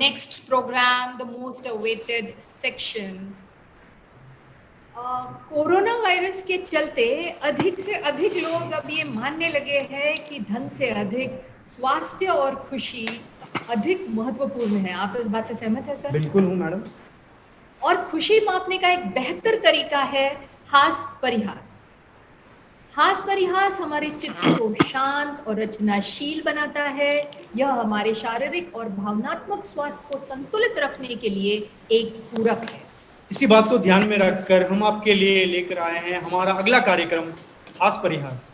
next program, the most awaited section. Corona virus के चलते अधिक से अधिक लोग अब ये मानने लगे हैं कि धन से अधिक स्वास्थ्य और खुशी अधिक महत्वपूर्ण है। आप इस बात से सहमत है सर? बिल्कुल हूँ मैडम। और खुशी मापने का एक बेहतर तरीका है हास परिहास। हास परिहास हमारे चित्त को शांत और रचनाशील बनाता है। यह हमारे शारीरिक और भावनात्मक स्वास्थ्य को संतुलित रखने के लिए एक पूरक है। इसी बात को ध्यान में रखकर हम आपके लिए लेकर आए हैं हमारा अगला कार्यक्रम हास परिहास।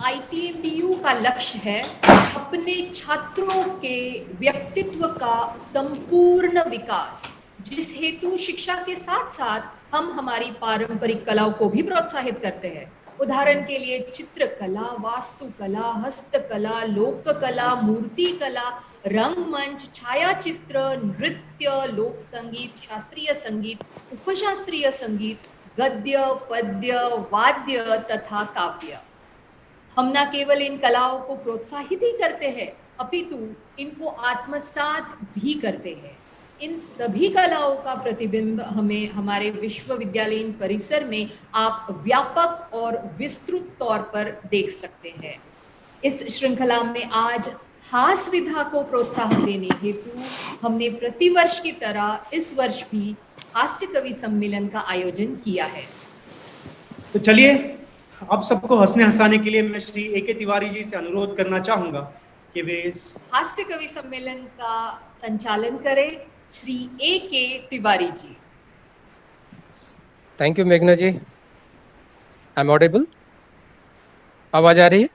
ITMBU का लक्ष्य है अपने छात्रों के व्यक्तित्व का संपूर्ण विकास, जिस हेतु शिक्षा के साथ साथ हम हमारी पारंपरिक कलाओं को भी प्रोत्साहित करते हैं। उदाहरण के लिए चित्रकला, वास्तुकला, हस्तकला, लोक कला, मूर्ति कला, रंगमंच, छायाचित्र, नृत्य, लोक संगीत, शास्त्रीय संगीत, उपशास्त्रीय संगीत, गद्य, पद्य, वाद्य तथा काव्य। हम न केवल इन कलाओं को प्रोत्साहित ही करते हैं, अपितु इनको आत्मसात भी करते हैं। इन सभी कलाओं का प्रतिबिंब हमें हमारे विश्वविद्यालयीन परिसर में आप व्यापक और विस्तृत तौर पर देख सकते हैं। इस श्रृंखला में आज हास विधा को प्रोत्साहन देने हेतु हमने प्रतिवर्ष की तरह इस वर्ष भी हास्य कवि सम्मेलन का आयोजन किया है। तो चलिए आप सबको हंसने हंसाने के लिए मैं श्री A.K. तिवारी जी से अनुरोध करना चाहूंगा कि वे इस हास्य कवि सम्मेलन का संचालन करें। Shri A.K. Tiwari ji. Thank you मेघना जी। I am audible? आवाज आ रही है?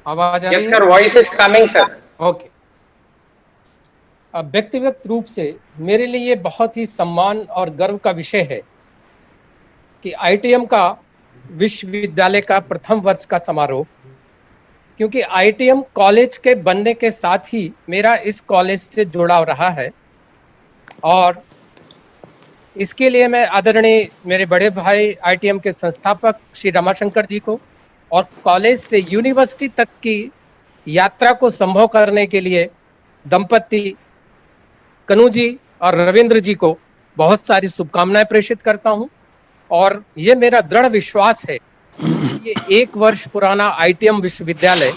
आवाज आ रही है? Yes sir, voice is coming sir. Okay. अब व्यक्तिगत रूप से मेरे लिए बहुत ही सम्मान और गर्व का विषय है कि ITM का विश्वविद्यालय का प्रथम वर्ष का समारोह, क्योंकि ITM कॉलेज के बनने के साथ ही मेरा इस कॉलेज से जुड़ाव रहा है और इसके लिए मैं आदरणीय मेरे बड़े भाई ITM के संस्थापक श्री रमाशंकर जी को और कॉलेज से यूनिवर्सिटी तक की यात्रा को संभव करने के लिए दंपति कनु जी और रविंद्र जी को बहुत सारी शुभकामनाएं प्रेषित करता हूं। और ये मेरा दृढ़ विश्वास है कि ये 1 वर्ष पुराना ITM विश्वविद्यालय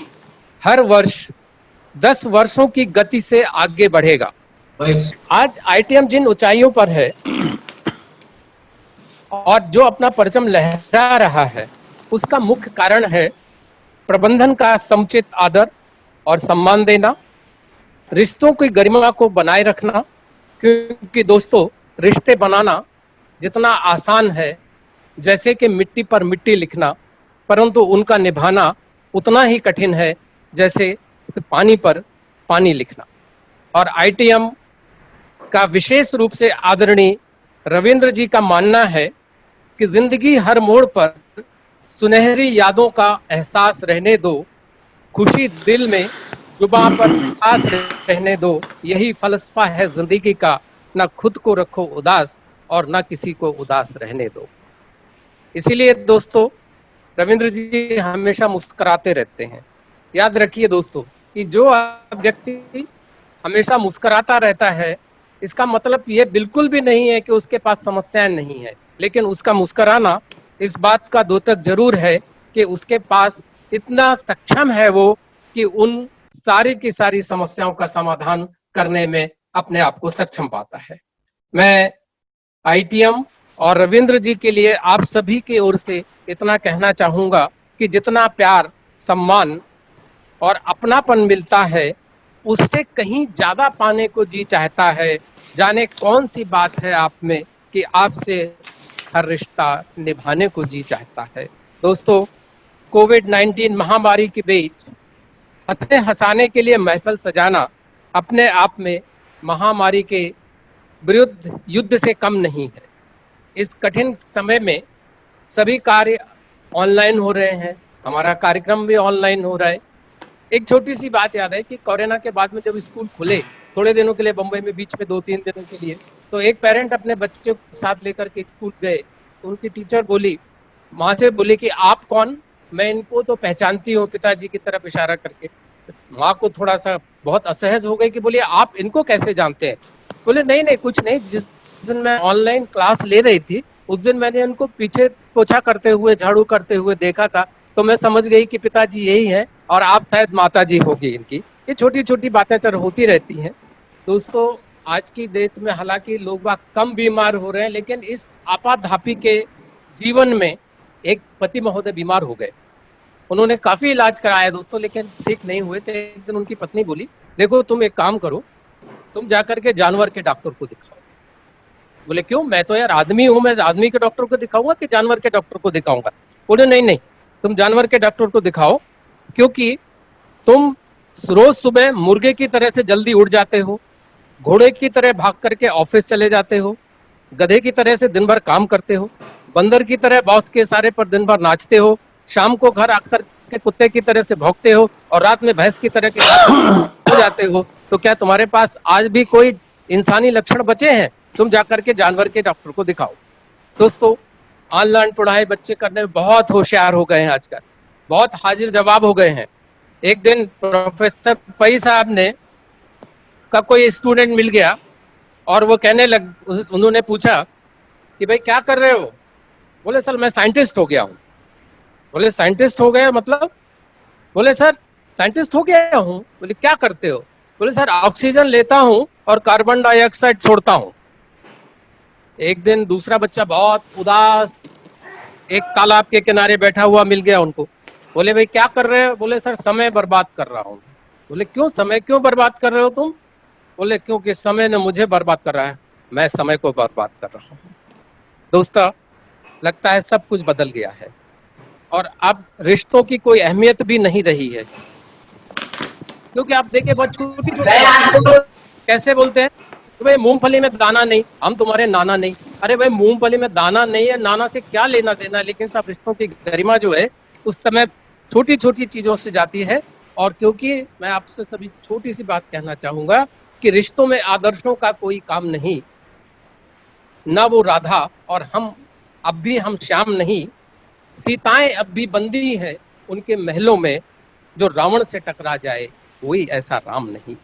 हर वर्ष 10 वर्षों की गति से आगे बढ़ेगा। आज ITM जिन ऊंचाइयों पर है और जो अपना परचम लहरा रहा है, उसका मुख्य कारण है प्रबंधन का समुचित आदर और सम्मान देना, रिश्तों की गरिमा को बनाए रखना। क्योंकि दोस्तों, रिश्ते बनाना जितना आसान है जैसे कि मिट्टी पर मिट्टी लिखना, परंतु उनका निभाना उतना ही कठिन है जैसे पानी पर पानी लिखना। और ITM का विशेष रूप से आदरणीय रविंद्र जी का मानना है कि जिंदगी हर मोड़ पर सुनहरी यादों का एहसास रहने दो, खुशी दिल में जुबां पर एहसास रहने दो, यही फलसफा है जिंदगी का, ना खुद को रखो उदास और ना किसी को उदास रहने दो। इसीलिए दोस्तों, रविंद्र जी हमेशा मुस्कुराते रहते हैं। याद रखिए दोस्तों कि जो व्यक्ति हमेशा मुस्कुराता रहता है, इसका मतलब ये बिल्कुल भी नहीं है कि उसके पास समस्याएं नहीं है, लेकिन उसका मुस्कुराना इस बात का द्योतक जरूर है कि उसके पास इतना सक्षम है वो कि उन सारी की सारी समस्याओं का समाधान करने में अपने आप को सक्षम पाता है। मैं ITM और रविंद्र जी के लिए आप सभी की ओर से इतना कहना चाहूंगा कि जितना प्यार, सम्मान और अपनापन मिलता है, उससे कहीं ज्यादा पाने को जी चाहता है। जाने कौन सी बात है आप में कि आपसे हर रिश्ता निभाने को जी चाहता है। दोस्तों, कोविड-19 महामारी के बीच हंसने हंसाने के लिए महफिल सजाना अपने आप में महामारी के विरुद्ध युद्ध से कम नहीं है। इस कठिन समय में सभी कार्य ऑनलाइन हो रहे हैं, हमारा कार्यक्रम भी ऑनलाइन हो रहा है। एक छोटी सी बात याद है कि कोरोना के बाद में जब स्कूल खुले थोड़े दिनों के लिए बम्बई में, बीच में 2-3 दिनों के लिए, तो एक पेरेंट अपने बच्चे को साथ लेकर के स्कूल गए। तो उनकी टीचर बोली, माँ से बोली कि आप कौन? मैं इनको तो पहचानती हूँ, पिताजी की तरफ इशारा करके। माँ को थोड़ा सा बहुत असहज हो गई कि बोलिए आप इनको कैसे जानते हैं? बोले नहीं नहीं कुछ नहीं, जिस दिन मैं ऑनलाइन क्लास ले रही थी उस दिन मैंने इनको पीछे पोछा करते हुए, झाड़ू करते हुए देखा था, तो मैं समझ गई कि पिताजी यही हैं और आप शायद माताजी होगी इनकी। ये छोटी छोटी बातें चल होती रहती हैं दोस्तों। आज की डेट में हालांकि लोग बाग कम बीमार हो रहे हैं, लेकिन इस आपाधापी के जीवन में एक पति महोदय बीमार हो गए। उन्होंने काफी इलाज कराया दोस्तों, लेकिन ठीक नहीं हुए थे। एक दिन उनकी पत्नी बोली देखो तुम एक काम करो, तुम जाकर के जानवर के डॉक्टर को दिखाओ। बोले क्यों? मैं तो यार आदमी हूं, मैं आदमी के डॉक्टर को दिखाऊंगा कि जानवर के डॉक्टर को दिखाऊंगा? बोले नहीं नहीं, तुम जानवर के डॉक्टर को दिखाओ, क्योंकि तुम रोज सुबह मुर्गे की तरह से जल्दी उड़ जाते हो, घोड़े की तरह भाग करके ऑफिस चले जाते हो, गधे की तरह से दिन भर काम करते हो, बंदर की तरह बॉस के इशारे पर दिन भर नाचते हो, शाम को घर आकर के कुत्ते की तरह से भौंकते हो और रात में भैंस की तरह के हो जाते हो। तो क्या तुम्हारे पास आज भी कोई इंसानी लक्षण बचे हैं? तुम जाकर के जानवर के डॉक्टर को दिखाओ। दोस्तों, ऑनलाइन पढ़ाई बच्चे करने में बहुत होशियार हो गए हैं आजकल, बहुत हाजिर जवाब हो गए हैं। एक दिन प्रोफेसर पई साहब ने का कोई स्टूडेंट मिल गया और वो उन्होंने पूछा कि भाई क्या कर रहे हो? बोले सर मैं साइंटिस्ट हो गया हूँ। बोले साइंटिस्ट हो गया मतलब? बोले सर साइंटिस्ट हो गया हूँ। बोले क्या करते हो? बोले सर ऑक्सीजन लेता हूँ और कार्बन डाइऑक्साइड छोड़ता हूँ। एक दिन दूसरा बच्चा बहुत उदास एक तालाब के किनारे बैठा हुआ मिल गया उनको। बोले भाई क्या कर रहे हो? बोले सर समय बर्बाद कर रहा हूँ। बोले क्यों, समय क्यों बर्बाद कर रहे हो तुम? बोले क्योंकि समय ने मुझे बर्बाद कर रहा है, मैं समय को बर्बाद कर रहा हूँ। दोस्तों, लगता है सब कुछ बदल गया है और अब रिश्तों की कोई अहमियत भी नहीं रही है। क्योंकि आप देखिए बहुत छोटी छोटी कैसे बोलते हैं, तो भाई मूंगफली में दाना नहीं, हम तुम्हारे नाना नहीं। अरे भाई मूंगफली में दाना नहीं है, नाना से क्या लेना देना? लेकिन सब रिश्तों की गरिमा जो है उस समय छोटी छोटी चीजों से जाती है। और क्योंकि मैं आपसे सभी छोटी सी बात कहना चाहूंगा कि रिश्तों में आदर्शों का कोई काम नहीं, ना वो राधा और अब भी हम श्याम नहीं, सीताएं अब भी बंदी है उनके महलों में, जो रावण से टकरा जाए कोई ऐसा राम नहीं।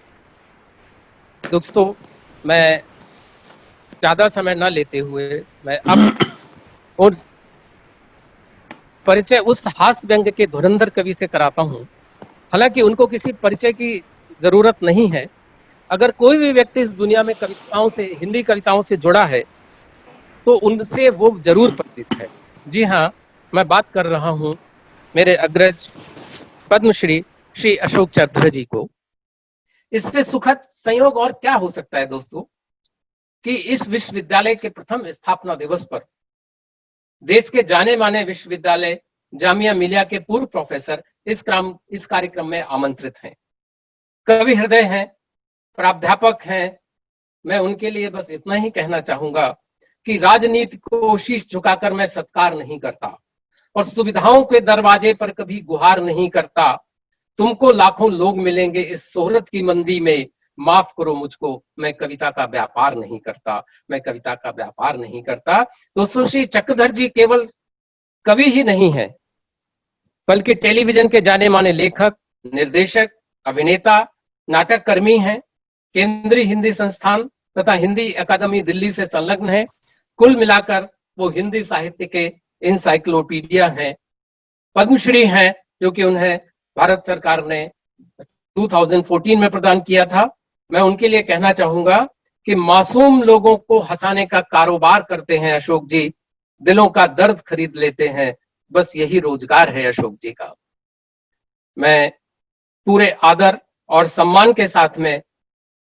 दोस्तों, मैं ज्यादा समय न लेते हुए मैं अब और परिचय उस हास्य व्यंग के धुरंधर कवि से कराता हूं। हालांकि उनको किसी परिचय की जरूरत नहीं है। अगर कोई भी व्यक्ति इस दुनिया में कविताओं से, हिंदी कविताओं से जुड़ा है तो उनसे वो जरूर परिचित है। जी हाँ, मैं बात कर रहा हूं मेरे अग्रज पद्मश्री श्री अशोक चक्रधर जी को। इससे सुखद संयोग और क्या हो सकता है दोस्तों कि इस विश्वविद्यालय के प्रथम स्थापना दिवस पर देश के जाने माने विश्वविद्यालय जामिया मिलिया के पूर्व प्रोफेसर इस कार्यक्रम में आमंत्रित हैं। कवि हृदय हैं, प्राध्यापक हैं। मैं उनके लिए बस इतना ही कहना चाहूंगा कि राजनीति को शीश झुकाकर मैं सत्कार नहीं करता और सुविधाओं के दरवाजे पर कभी गुहार नहीं करता। तुमको लाखों लोग मिलेंगे इस शोहरत की मंदी में, माफ करो मुझको, मैं कविता का व्यापार नहीं करता, मैं कविता का व्यापार नहीं करता। तो सुश्री चक्रधर जी केवल कवि ही नहीं है, बल्कि टेलीविजन के जाने माने लेखक, निर्देशक, अभिनेता, नाटक कर्मी हैं। केंद्रीय हिंदी संस्थान तथा हिंदी अकादमी दिल्ली से संलग्न है। कुल मिलाकर वो हिंदी साहित्य के इंसाइक्लोपीडिया हैं। पद्मश्री हैं, जो कि उन्हें भारत सरकार ने 2014 में प्रदान किया था। मैं उनके लिए कहना चाहूंगा कि मासूम लोगों को हंसाने का कारोबार करते हैं अशोक जी, दिलों का दर्द खरीद लेते हैं, बस यही रोजगार है अशोक जी का। मैं पूरे आदर और सम्मान के साथ में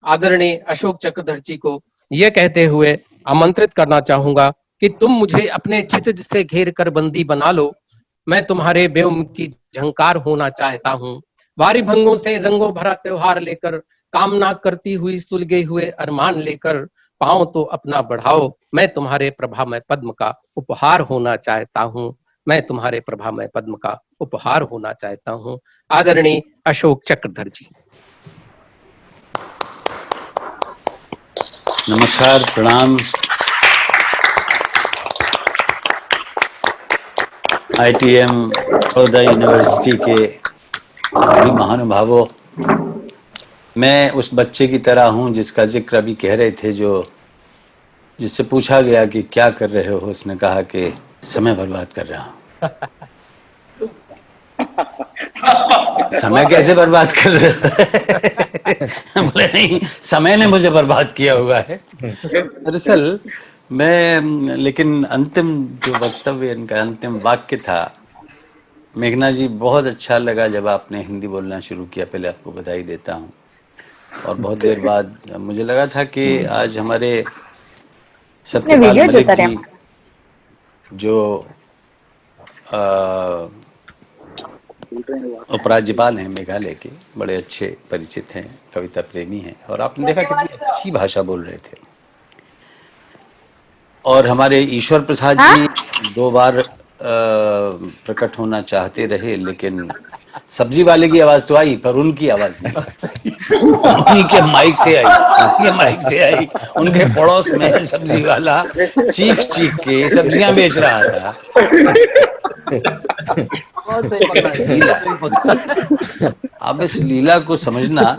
आदरणीय अशोक चक्रधर जी को यह कहते हुए आमंत्रित करना चाहूंगा कि तुम मुझे अपने चित्त से घेर कर बंदी बना लो, मैं तुम्हारे व्योम की झंकार होना चाहता हूँ। भारी भंगों से रंगों भरा त्योहार लेकर, कामना करती हुई सुलगे हुए अरमान लेकर, पाओ तो अपना बढ़ाओ, मैं तुम्हारे प्रभा में पद्म का उपहार होना चाहता हूँ, मैं तुम्हारे प्रभा में पद्म का उपहार होना चाहता हूँ। आदरणीय अशोक चक्रधर जी। नमस्कार, प्रणाम। ITM बड़ौदा यूनिवर्सिटी के सभी महानुभावों, मैं उस बच्चे की तरह हूँ जिसका जिक्र अभी कह रहे थे, जो जिससे पूछा गया कि क्या कर रहे हो, उसने कहा कि समय बर्बाद कर रहा हूँ। समय कैसे बर्बाद कर रहे हो? बोले नहीं, समय ने मुझे बर्बाद किया हुआ है। दरअसल मैं, लेकिन अंतिम जो वक्तव्य इनका, अंतिम वाक्य था, मेघना जी बहुत अच्छा लगा जब आपने हिंदी बोलना शुरू किया। पहले आपको बधाई देता हूँ। और बहुत देर बाद मुझे लगा था कि आज हमारे सत्यपाल मलिक जी जो उपराज्यपाल हैं मेघालय के, बड़े अच्छे परिचित हैं, कविता प्रेमी हैं, और आपने देखा कितनी अच्छी भाषा बोल रहे थे। और हमारे ईश्वर प्रसाद जी 2 बार प्रकट होना चाहते रहे, लेकिन सब्जी वाले की आवाज तो आई पर उनकी आवाज नहीं। उन्हीं के माइक से आई, उनके पड़ोस में सब्जी वाला चीख चीख के सब्जियां बेच रहा था। लीला, अब इस लीला को समझना,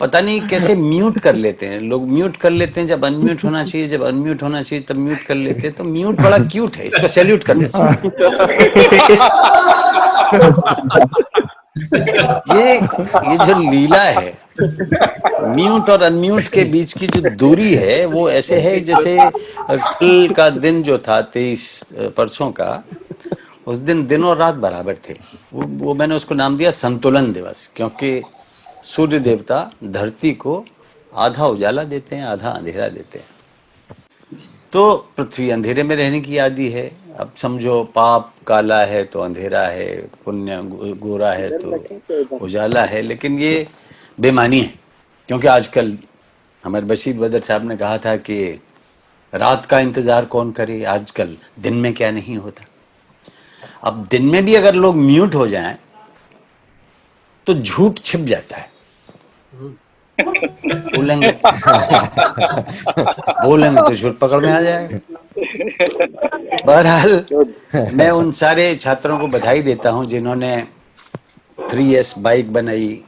पता नहीं कैसे म्यूट कर लेते हैं लोग, म्यूट कर लेते हैं जब अनम्यूट होना चाहिए, जब अनम्यूट होना चाहिए तब म्यूट कर लेते हैं। तो म्यूट बड़ा क्यूट है, इसको सैल्यूट करना चाहिए। ये जो लीला है, म्यूट और अनम्यूट के बीच की जो दूरी है, वो ऐसे है जैसे कल का दिन जो था 23 परसों का, उस दिन दिन और रात बराबर थे। वो मैंने उसको नाम दिया संतुलन दिवस, क्योंकि सूर्य देवता धरती को आधा उजाला देते हैं, आधा अंधेरा देते हैं। तो पृथ्वी अंधेरे में रहने की आदी है। अब समझो, पाप काला है तो अंधेरा है, पुण्य गोरा है तो उजाला है। लेकिन ये बेमानी है, क्योंकि आजकल हमारे बशीर बदर साहब ने कहा था कि रात का इंतजार कौन करे, आजकल दिन में क्या नहीं होता। अब दिन में भी अगर लोग म्यूट हो जाएं तो झूठ छिप जाता है। बोलेंगे तो झूठ पकड़ में आ जाएगा। बहरहाल मैं उन सारे छात्रों को बधाई देता हूं जिन्होंने 3S बाइक बनाई,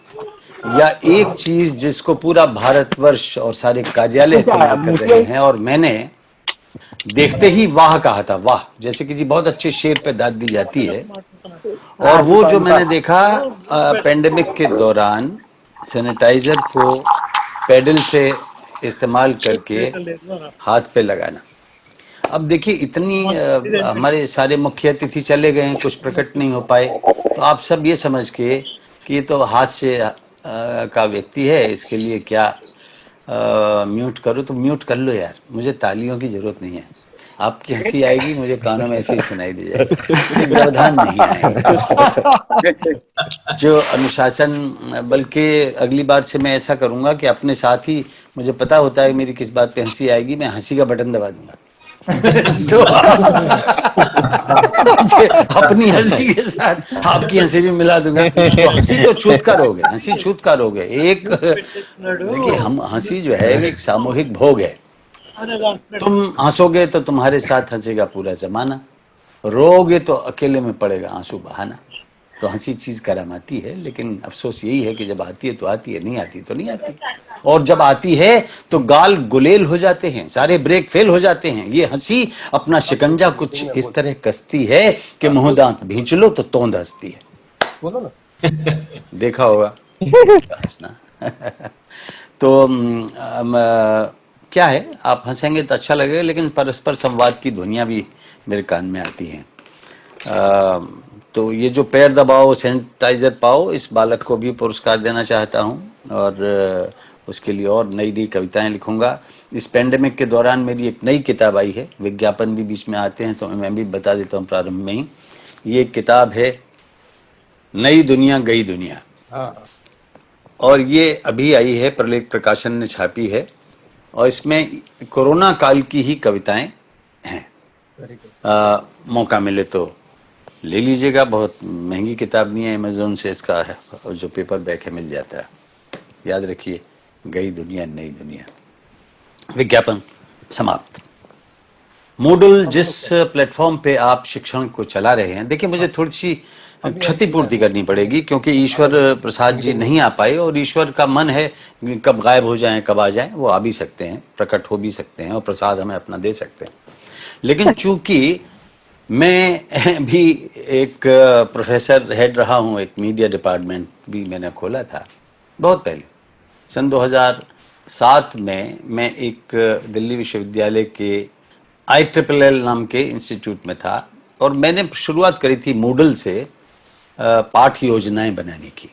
या एक चीज जिसको पूरा भारतवर्ष और सारे कार्यालय इस्तेमाल कर रहे हैं, और मैंने देखते ही वाह कहा था, वाह, जैसे कि जी बहुत अच्छे शेर पे दाद दी जाती है। और वो जो मैंने देखा पेंडेमिक के दौरान सैनिटाइजर को पेडल से इस्तेमाल करके हाथ पे लगाना। अब देखिए, इतनी हमारे सारे मुख्य अतिथि चले गए हैं, कुछ प्रकट नहीं हो पाए, तो आप सब ये समझ के कि ये तो हास्य का व्यक्ति है, इसके लिए क्या म्यूट करो, तो म्यूट कर लो यार, मुझे तालियों की जरूरत नहीं है। आपकी हंसी आएगी, मुझे कानों में ऐसे ही सुनाई दे जाएगी, व्यवधान नहीं आएगा। जो अनुशासन, बल्कि अगली बार से मैं ऐसा करूंगा कि अपने साथ ही, मुझे पता होता है मेरी किस बात पे हंसी आएगी, मैं हंसी का बटन दबा दूंगा। तो अपनी हंसी के साथ आपकी हंसी भी मिला दूंगा। तो हंसी तो छूतकर हो गए, हंसी छूतकर हो गए। एक देखिए, हम हंसी जो है एक सामूहिक भोग है। तुम हंसोगे तो तुम्हारे साथ हंसेगा पूरा जमाना, रोगे तो अकेले में पड़ेगा आंसू बहाना। तो हंसी चीज करामाती है, लेकिन अफसोस यही है कि जब आती है तो आती है, नहीं आती तो नहीं आती। और जब आती है तो गाल गुलेल हो जाते हैं, सारे ब्रेक फेल हो जाते हैं। ये हंसी अपना शिकंजा कुछ इस तरह कसती है कि मुंह दांत भींच लो तो तोंद हंसती है। बोलो ना, देखा होगा हंसना। तो क्या है, आप हंसेंगे तो अच्छा लगेगा, लेकिन परस्पर संवाद की ध्वनियां भी मेरे कान में आती हैं। तो ये जो पैर दबाओ सैनिटाइजर पाओ, इस बालक को भी पुरस्कार देना चाहता हूं, और उसके लिए और नई नई कविताएं लिखूंगा। इस पेंडेमिक के दौरान मेरी एक नई किताब आई है, विज्ञापन भी बीच में आते हैं तो मैं भी बता देता हूं प्रारंभ में ही। ये किताब है नई दुनिया गई दुनिया, और ये अभी आई है, प्रलेख प्रकाशन ने छापी है, और इसमें कोरोना काल की ही कविताएं हैं। मौका मिले तो ले लीजिएगा, बहुत महंगी किताब नहीं है, अमेज़न से इसका है, और जो पेपर बैक है मिल जाता है। याद रखिए, गई दुनिया नई दुनिया। विज्ञापन समाप्त। मूडल जिस प्लेटफॉर्म पे आप शिक्षण को चला रहे हैं, देखिए मुझे थोड़ी सी क्षतिपूर्ति करनी पड़ेगी, क्योंकि ईश्वर प्रसाद जी नहीं आ पाए और ईश्वर का मन है कब गायब हो जाएं कब आ जाएं, वो आ भी सकते हैं, प्रकट हो भी सकते हैं और प्रसाद हमें अपना दे सकते हैं। लेकिन चूंकि मैं भी एक प्रोफेसर हेड रहा हूँ, एक मीडिया डिपार्टमेंट भी मैंने खोला था बहुत पहले, सन 2007 में मैं एक दिल्ली विश्वविद्यालय के IIIL नाम के इंस्टीट्यूट में था और मैंने शुरुआत करी थी मूडल से पाठ योजनाएं बनाने की।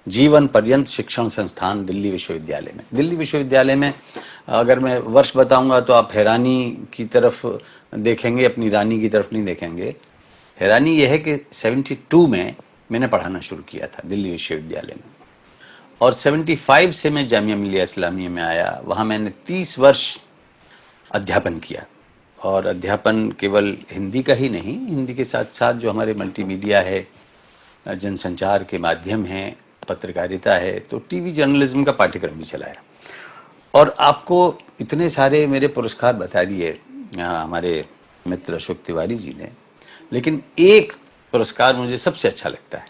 जीवन पर्यंत शिक्षण संस्थान दिल्ली विश्वविद्यालय में। दिल्ली विश्वविद्यालय में अगर मैं वर्ष बताऊंगा तो आप हैरानी की तरफ देखेंगे, अपनी रानी की तरफ नहीं देखेंगे। हैरानी यह है कि 72 में मैंने पढ़ाना शुरू किया था दिल्ली विश्वविद्यालय में और 75 से मैं जामिया मिलिया इस्लामिया में आया। वहाँ मैंने 30 वर्ष अध्यापन किया और अध्यापन केवल हिंदी का ही नहीं, हिंदी के साथ साथ जो हमारे मल्टीमीडिया है, जनसंचार के माध्यम हैं, पत्रकारिता है, तो टीवी जर्नलिज्म का पाठ्यक्रम भी चलाया। और आपको इतने सारे मेरे पुरस्कार बता दिए हमारे मित्र अशोक तिवारी जी ने, लेकिन एक पुरस्कार मुझे सबसे अच्छा लगता है।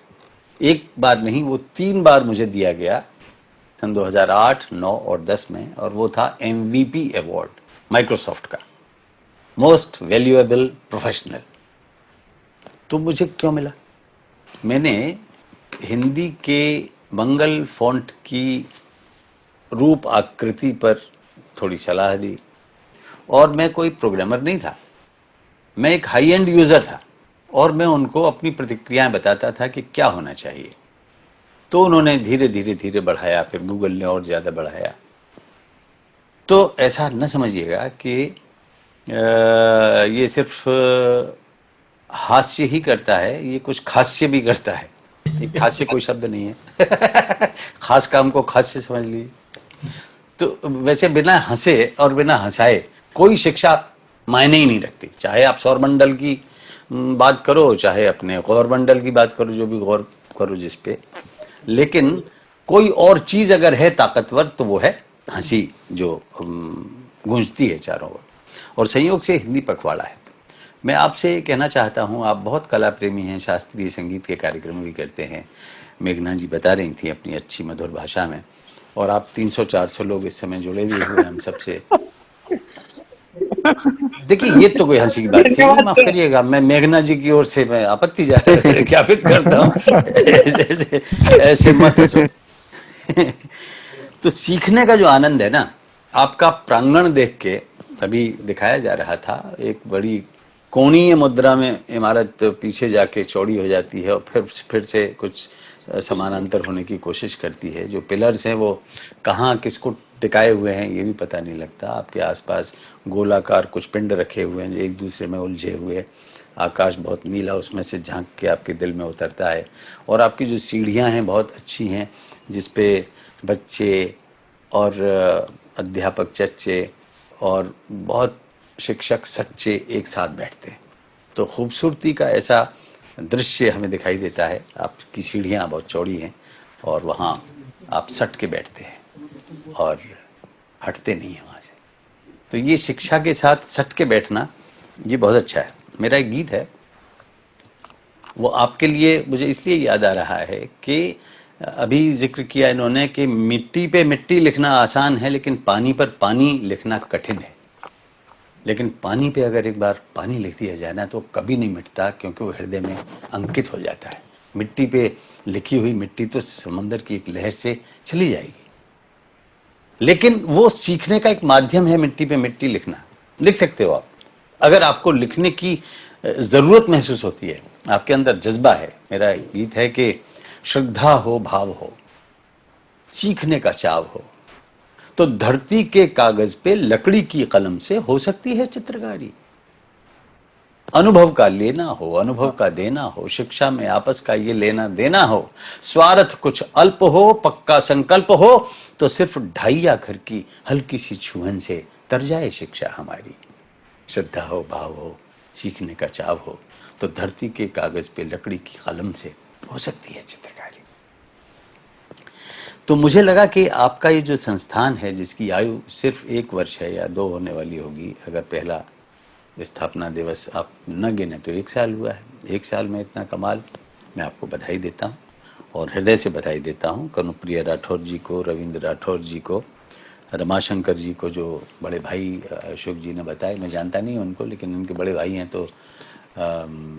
एक बार नहीं, वो 3 बार मुझे दिया गया सन 2008, 9 और 10 में, और वो था MVP अवार्ड माइक्रोसॉफ्ट का, मोस्ट वैल्यूएबल प्रोफेशनल। तो मुझे क्यों मिला? मैंने हिंदी के मंगल फॉन्ट की रूप आकृति पर थोड़ी सलाह दी और मैं कोई प्रोग्रामर नहीं था, मैं एक हाई एंड यूजर था और मैं उनको अपनी प्रतिक्रियाएं बताता था कि क्या होना चाहिए। तो उन्होंने धीरे धीरे धीरे बढ़ाया, फिर गूगल ने और ज़्यादा बढ़ाया। तो ऐसा न समझिएगा कि ये सिर्फ हास्य ही करता है, ये कुछ खास्य भी करता है। खास्य कोई शब्द नहीं है खास काम को खास्य समझ लीजिए। तो वैसे बिना हंसे और बिना हंसाए कोई शिक्षा मायने ही नहीं रखती। चाहे आप सौरमंडल की बात करो, चाहे अपने गौरमंडल की बात करो, जो भी गौर करो जिस पे, लेकिन कोई और चीज अगर है ताकतवर तो वो है हंसी, जो गूंजती है चारों ओर। और संयोग से हिंदी पखवाड़ा है। मैं आपसे कहना चाहता हूँ, आप बहुत कला प्रेमी हैं, शास्त्रीय संगीत के कार्यक्रम भी करते हैं। मेघना जी बता रही थी अपनी अच्छी मधुर भाषा में, और आप 300-400 लोग इस समय जुड़े हुए हुए हम सबसे। देखिए, ये तो कोई हंसी की बात थी, माफ करिएगा, मैं मेघना जी की ओर से मैं आपत्ति ज्ञापित करता हूँ ऐसे मत हंसो तो सीखने का जो आनंद है ना, आपका प्रांगण देख के अभी दिखाया जा रहा था, एक बड़ी कोणीय मुद्रा में इमारत पीछे जाके चौड़ी हो जाती है और फिर से कुछ समानांतर होने की कोशिश करती है। जो पिलर्स हैं वो कहाँ किसको टिकाए हुए हैं ये भी पता नहीं लगता। आपके आसपास गोलाकार कुछ पिंड रखे हुए हैं एक दूसरे में उलझे हुए। आकाश बहुत नीला, उसमें से झांक के आपके दिल में उतरता है। और आपकी जो सीढ़ियाँ हैं बहुत अच्छी हैं, जिस पे बच्चे और अध्यापक चच्चे और बहुत शिक्षक सच्चे एक साथ बैठते हैं। तो खूबसूरती का ऐसा दृश्य हमें दिखाई देता है। आपकी सीढ़ियाँ बहुत चौड़ी हैं और वहाँ आप सट के बैठते हैं और हटते नहीं हैं वहाँ से। तो ये शिक्षा के साथ सट के बैठना ये बहुत अच्छा है। मेरा एक गीत है, वो आपके लिए मुझे इसलिए याद आ रहा है कि अभी जिक्र किया इन्होंने कि मिट्टी पे मिट्टी लिखना आसान है, लेकिन पानी पर पानी लिखना कठिन है। लेकिन पानी पे अगर एक बार पानी लिख दिया जाए ना तो कभी नहीं मिटता, क्योंकि वो हृदय में अंकित हो जाता है। मिट्टी पे लिखी हुई मिट्टी तो समंदर की एक लहर से चली जाएगी, लेकिन वो सीखने का एक माध्यम है। मिट्टी पे मिट्टी लिखना लिख सकते हो आप, अगर आपको लिखने की जरूरत महसूस होती है, आपके अंदर जज्बा है। मेरा गीत है कि श्रद्धा हो, भाव हो, सीखने का चाव हो, तो धरती के कागज पे लकड़ी की कलम से हो सकती है चित्रकारी। अनुभव का लेना हो, अनुभव का देना हो, शिक्षा में आपस का ये लेना देना हो, स्वार्थ कुछ अल्प हो, पक्का संकल्प हो, तो सिर्फ ढाई आखर की हल्की सी छुहन से तर जाए शिक्षा हमारी। श्रद्धा हो, भाव हो, सीखने का चाव हो, तो धरती के कागज पे लकड़ी की कलम से हो सकती है चित्रकारी। तो मुझे लगा कि आपका ये जो संस्थान है, जिसकी आयु सिर्फ 1 वर्ष है या 2 होने वाली होगी, अगर पहला स्थापना दिवस आप न गिने तो 1 साल हुआ है। 1 साल में इतना कमाल मैं आपको बधाई देता हूँ और हृदय से बधाई देता हूँ कनुप्रिया राठौर जी को, रविंद्र राठौर जी को, रमाशंकर जी को, जो बड़े भाई अशोक जी ने बताया। मैं जानता नहीं उनको, लेकिन उनके बड़े भाई हैं, तो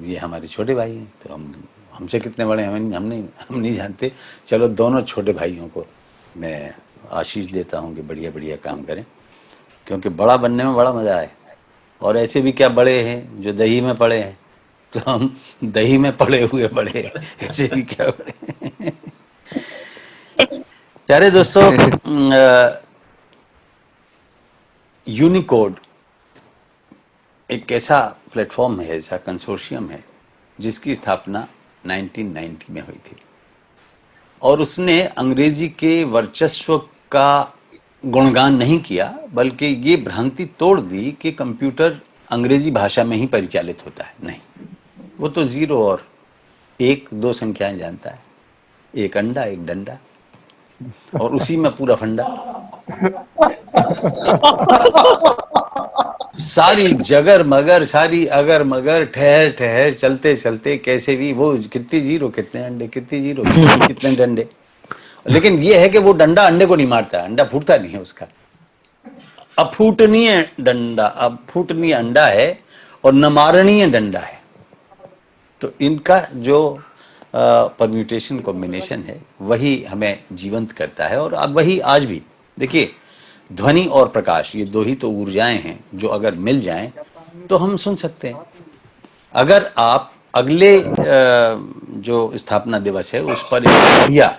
ये हमारे छोटे भाई हैं, तो हमसे कितने बड़े हैं हम नहीं जानते। चलो, दोनों छोटे भाइयों को मैं आशीष देता हूँ कि बढ़िया बढ़िया काम करें, क्योंकि बड़ा बनने में बड़ा मज़ा है। और ऐसे भी क्या बड़े हैं जो दही में पड़े हैं, तो हम दही में पड़े हुए बड़े हैं, ऐसे भी क्या बड़े। प्यारे दोस्तों, यूनिकोड एक ऐसा प्लेटफॉर्म है, ऐसा कंसोर्शियम है जिसकी स्थापना 1990 में हुई थी, और उसने अंग्रेजी के वर्चस्व का गुणगान नहीं किया, बल्कि ये भ्रांति तोड़ दी कि कंप्यूटर अंग्रेजी भाषा में ही परिचालित होता है। नहीं, वो तो 0 और 1 2 संख्याएं जानता है, एक अंडा एक डंडा, और उसी में पूरा फंडा। सारी जगर मगर, सारी अगर मगर, ठहर ठहर, चलते चलते कैसे भी, वो कितनी 0 कितने अंडे, कितनी 0 कितने डंडे। लेकिन ये है कि वो डंडा अंडे को नहीं मारता, अंडा फूटता नहीं है उसका। अफूटनीय डंडा, अफूटनीय अंडा है और न मारणीय डंडा है। तो इनका जो परम्यूटेशन कॉम्बिनेशन है वही हमें जीवंत करता है। और अब वही आज भी देखिए, ध्वनि और प्रकाश, ये 2 ही तो ऊर्जाएं हैं जो अगर मिल जाएं तो हम सुन सकते हैं। अगर आप अगले जो स्थापना दिवस है उस पर एक बढ़िया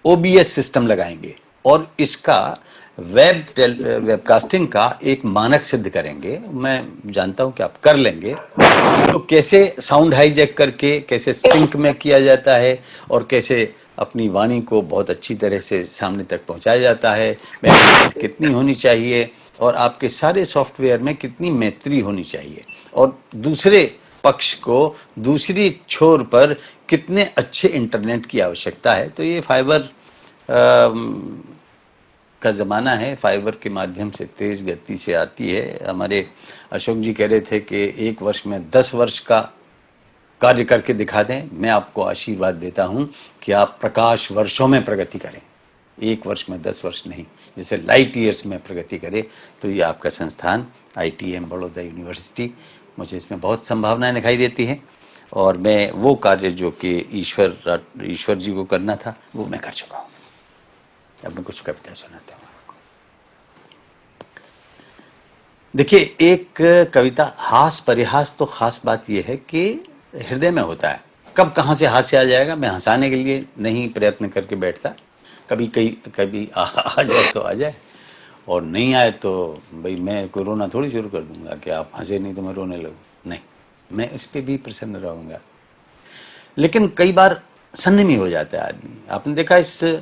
OBS सिस्टम लगाएंगे और इसका वेबकास्टिंग का एक मानक सिद्ध करेंगे, मैं जानता हूं कि आप कर लेंगे, तो कैसे साउंड हाईजैक करके कैसे सिंक में किया जाता है और कैसे अपनी वाणी को बहुत अच्छी तरह से सामने तक पहुंचाया जाता है, बैंडविड्थ कितनी होनी चाहिए और आपके सारे सॉफ्टवेयर में कितनी मैत्री होनी चाहिए, और दूसरे पक्ष को दूसरी छोर पर कितने अच्छे इंटरनेट की आवश्यकता है। तो ये फाइबर का ज़माना है, फाइबर के माध्यम से तेज गति से आती है। हमारे अशोक जी कह रहे थे कि 1 वर्ष में 10 वर्ष का कार्य करके दिखा दें। मैं आपको आशीर्वाद देता हूं कि आप प्रकाश वर्षों में प्रगति करें, 1 वर्ष में 10 वर्ष नहीं, जैसे लाइट ईयर्स में प्रगति करे। तो ये आपका संस्थान ITM बड़ौदा यूनिवर्सिटी, मुझे इसमें बहुत संभावनाएं दिखाई देती हैं, और मैं वो कार्य जो कि ईश्वर जी को करना था वो मैं कर चुका हूँ। अब मैं कुछ कविता सुनाता हूँ आपको। देखिए, एक कविता हास परिहास, तो खास बात यह है कि हृदय में होता है। कब कहाँ से हास्य आ जाएगा, मैं हंसाने के लिए नहीं प्रयत्न करके बैठता, कभी आ जाए तो आ जाए, और नहीं आए तो भाई मैं कोई रोना थोड़ी शुरू कर दूंगा कि आप हंसे नहीं तो मैं रोने लगूँ। नहीं, मैं इस पे भी प्रसन्न रहूंगा। लेकिन कई बार संयमी हो जाता है आदमी। आपने देखा इस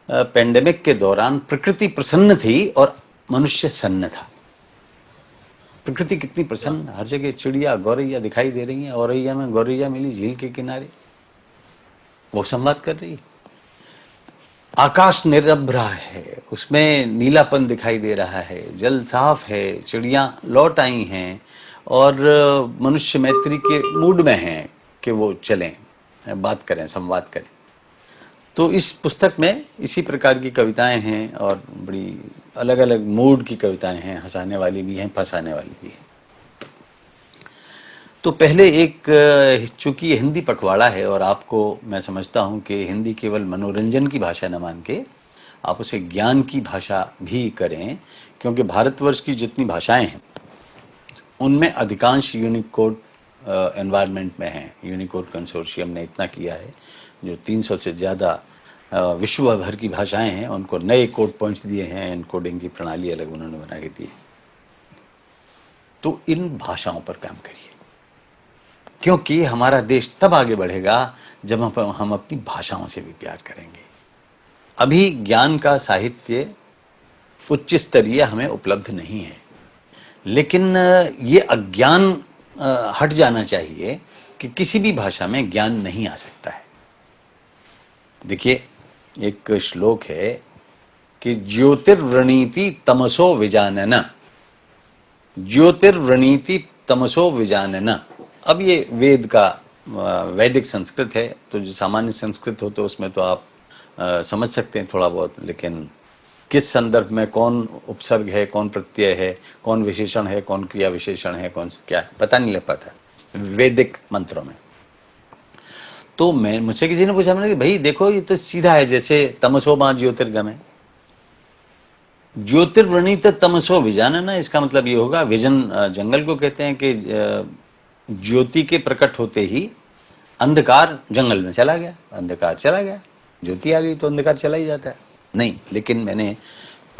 पेंडेमिक के दौरान प्रकृति प्रसन्न थी और मनुष्य सन्न था। प्रकृति कितनी प्रसन्न, हर जगह चिड़िया गौरैया दिखाई दे रही हैं। औरैया में गौरैया मिली झील के किनारे, वो संवाद कर रही है। आकाश निरभ्र है, उसमें नीलापन दिखाई दे रहा है, जल साफ है, चिड़िया लौट आई हैं और मनुष्य मैत्री के मूड में हैं कि वो चलें, बात करें, संवाद करें। तो इस पुस्तक में इसी प्रकार की कविताएं हैं और बड़ी अलग अलग मूड की कविताएं हैं, हंसाने वाली भी हैं, फंसाने वाली भी हैं। तो पहले एक, चूंकि हिंदी पखवाड़ा है और आपको मैं समझता हूं कि हिंदी केवल मनोरंजन की भाषा न मान के आप उसे ज्ञान की भाषा भी करें, क्योंकि भारतवर्ष की जितनी भाषाएं हैं उनमें अधिकांश यूनिकोड एनवायरनमेंट में हैं। यूनिकोड कंसोर्शियम ने इतना किया है, जो 300 से ज़्यादा विश्व भर की भाषाएं हैं उनको नए कोड पॉइंट्स दिए हैं, एनकोडिंग की प्रणाली अलग उन्होंने बना के दी है। तो इन भाषाओं पर काम करिए, क्योंकि हमारा देश तब आगे बढ़ेगा जब हम अपनी भाषाओं से भी प्यार करेंगे। अभी ज्ञान का साहित्य उच्च स्तरीय हमें उपलब्ध नहीं है, लेकिन ये अज्ञान हट जाना चाहिए कि किसी भी भाषा में ज्ञान नहीं आ सकता है। देखिए, एक श्लोक है कि ज्योतिर्वृणीति तमसो विजानन, ज्योतिर्वृणीति तमसो विजानन। अब ये वेद का वैदिक संस्कृत है, तो जो सामान्य संस्कृत हो तो उसमें तो आप समझ सकते हैं थोड़ा बहुत, लेकिन किस संदर्भ में कौन उपसर्ग है, कौन प्रत्यय है, कौन विशेषण है, कौन क्रिया विशेषण है, कौन क्या है, पता नहीं लग पाता वैदिक मंत्रों में। तो मैं मुझसे किसी ने पूछा, मैंने कि भाई देखो ये तो सीधा है, जैसे तमसो मां ज्योतिर्गमय, ज्योतिर्वृणीत तमसो विजानना, इसका मतलब ये होगा, विजन जंगल को कहते हैं कि ज्योति के प्रकट होते ही अंधकार जंगल में चला गया, अंधकार चला गया, ज्योति आ गई तो अंधकार चला ही जाता है। नहीं, लेकिन मैंने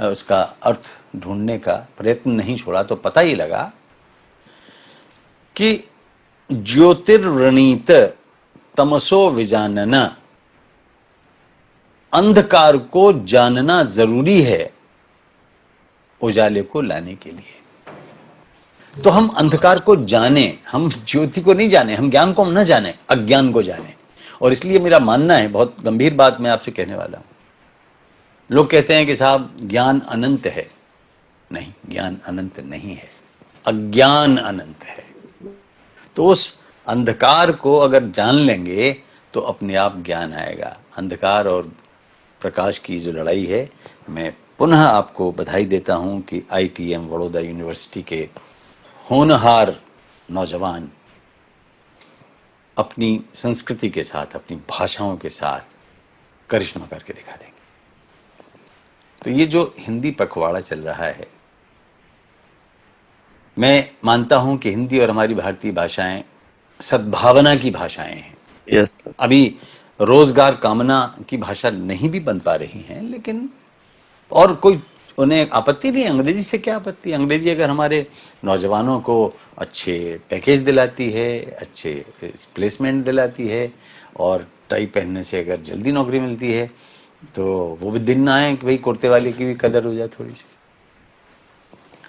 उसका अर्थ ढूंढने का प्रयत्न नहीं छोड़ा तो पता ही लगा कि ज्योतिर्वृणीत तमसो विजानना, अंधकार को जानना जरूरी है उजाले को लाने के लिए। तो हम अंधकार को जाने, हम ज्योति को नहीं जाने, हम ज्ञान को न जाने, अज्ञान को जाने। और इसलिए मेरा मानना है, बहुत गंभीर बात मैं आपसे कहने वाला हूं, लोग कहते हैं कि साहब ज्ञान अनंत है। नहीं, ज्ञान अनंत नहीं है, अज्ञान अनंत है। तो उस अंधकार को अगर जान लेंगे तो अपने आप ज्ञान आएगा। अंधकार और प्रकाश की जो लड़ाई है, मैं पुनः आपको बधाई देता हूं कि ITM बड़ौदा यूनिवर्सिटी के होनहार नौजवान अपनी संस्कृति के साथ, अपनी भाषाओं के साथ करिश्मा करके दिखा देंगे। तो ये जो हिंदी पखवाड़ा चल रहा है, मैं मानता हूं कि हिंदी और हमारी भारतीय भाषाएं सद्भावना की भाषाएं हैं। यस अभी रोजगार कामना की भाषा नहीं भी बन पा रही हैं, लेकिन और कोई उन्हें आपत्ति नहीं, अंग्रेजी से क्या आपत्ति। अंग्रेजी अगर हमारे नौजवानों को अच्छे पैकेज दिलाती है, अच्छे प्लेसमेंट दिलाती है, और टाई पहनने से अगर जल्दी नौकरी मिलती है, तो वो भी दिन ना आए कि भाई कुर्ते वाले की भी कदर हो जाए थोड़ी सी।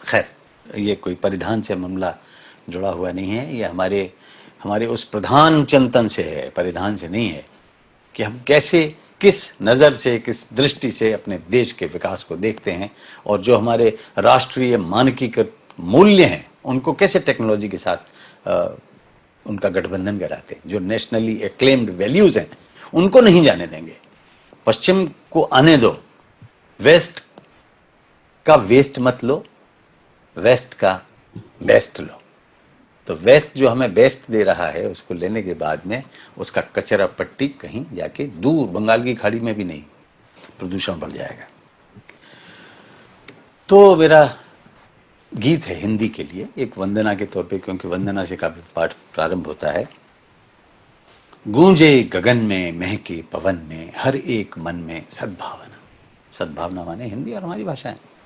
खैर, ये कोई परिधान से मामला जुड़ा हुआ नहीं है, ये हमारे उस प्रधान चिंतन से है, परिधान से नहीं है, कि हम कैसे, किस नज़र से, किस दृष्टि से अपने देश के विकास को देखते हैं, और जो हमारे राष्ट्रीय मानकीकृत मूल्य हैं उनको कैसे टेक्नोलॉजी के साथ उनका गठबंधन कराते हैं। जो नेशनली एक्लेम्ड वैल्यूज हैं उनको नहीं जाने देंगे। पश्चिम को आने दो, वेस्ट का वेस्ट मत लो, वेस्ट का बेस्ट लो। तो वेस्ट जो हमें बेस्ट दे रहा है, उसको लेने के बाद में उसका कचरा पट्टी कहीं जाके दूर बंगाल की खाड़ी में भी नहीं, प्रदूषण बढ़ जाएगा। तो मेरा गीत है हिंदी के लिए, एक वंदना के तौर पे, क्योंकि वंदना से काफी पाठ प्रारंभ होता है। गूंजे गगन में, महके पवन में, हर एक मन में सद्भावना। सद्भावना माने हिंदी और हमारी भाषा है।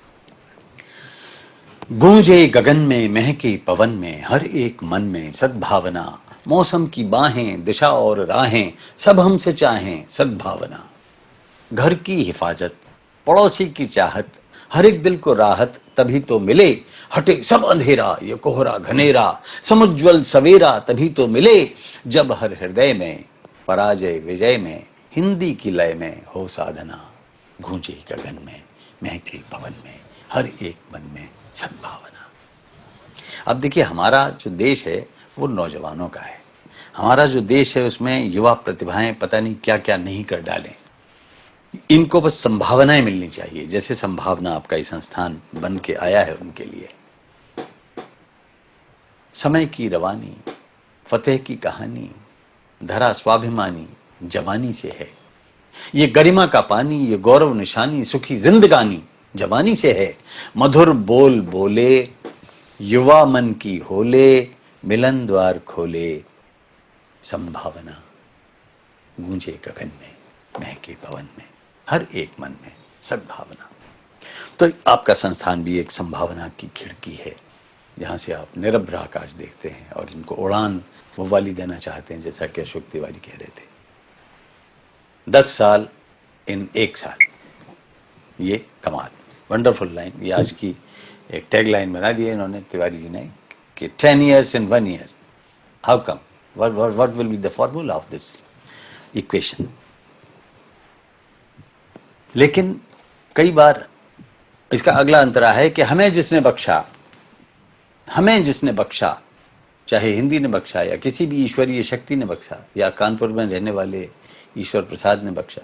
गूंजे गगन में, महके पवन में, हर एक मन में सद्भावना। मौसम की बाहें, दिशा और राहें, सब हमसे चाहें सद्भावना। घर की हिफाजत, पड़ोसी की चाहत, हर एक दिल को राहत तभी तो मिले। हटे सब अंधेरा, ये कोहरा घनेरा, समुज्वल सवेरा तभी तो मिले। जब हर हृदय में, पराजय विजय में, हिंदी की लय में हो साधना। गूंजे गगन में, महके पवन में, हर एक मन में सद्भावना। अब देखिए, हमारा जो देश है वो नौजवानों का है। हमारा जो देश है उसमें युवा प्रतिभाएं पता नहीं क्या क्या नहीं कर डालें। इनको बस संभावनाएं मिलनी चाहिए, जैसे संभावना आपका ये संस्थान बन के आया है उनके लिए। समय की रवानी, फतेह की कहानी, धरा स्वाभिमानी जवानी से है। ये गरिमा का पानी, ये गौरव निशानी, सुखी जिंदगानी जवानी से है। मधुर बोल बोले, युवा मन की होले, मिलन द्वार खोले संभावना। गूंजे गगन में, महके पवन में, हर एक मन में सद्भावना। तो आपका संस्थान भी एक संभावना की खिड़की है, जहां से आप निरभ्र आकाश देखते हैं और इनको उड़ान वो वाली देना चाहते हैं, जैसा कि अशोक तिवारी कह रहे थे। 10 साल इन 1 साल, ये कमाल, वंडरफुल लाइन। ये आज की एक टैग लाइन बना दी है इन्होंने, तिवारी जी ने, कि 10 years in 1 year. How come? What will be the formula of this equation? लेकिन कई बार इसका अगला अंतरा है कि हमें जिसने बख्शा चाहे हिंदी ने बख्शा या किसी भी ईश्वरीय शक्ति ने बख्शा या कानपुर में रहने वाले ईश्वर प्रसाद ने बख्शा,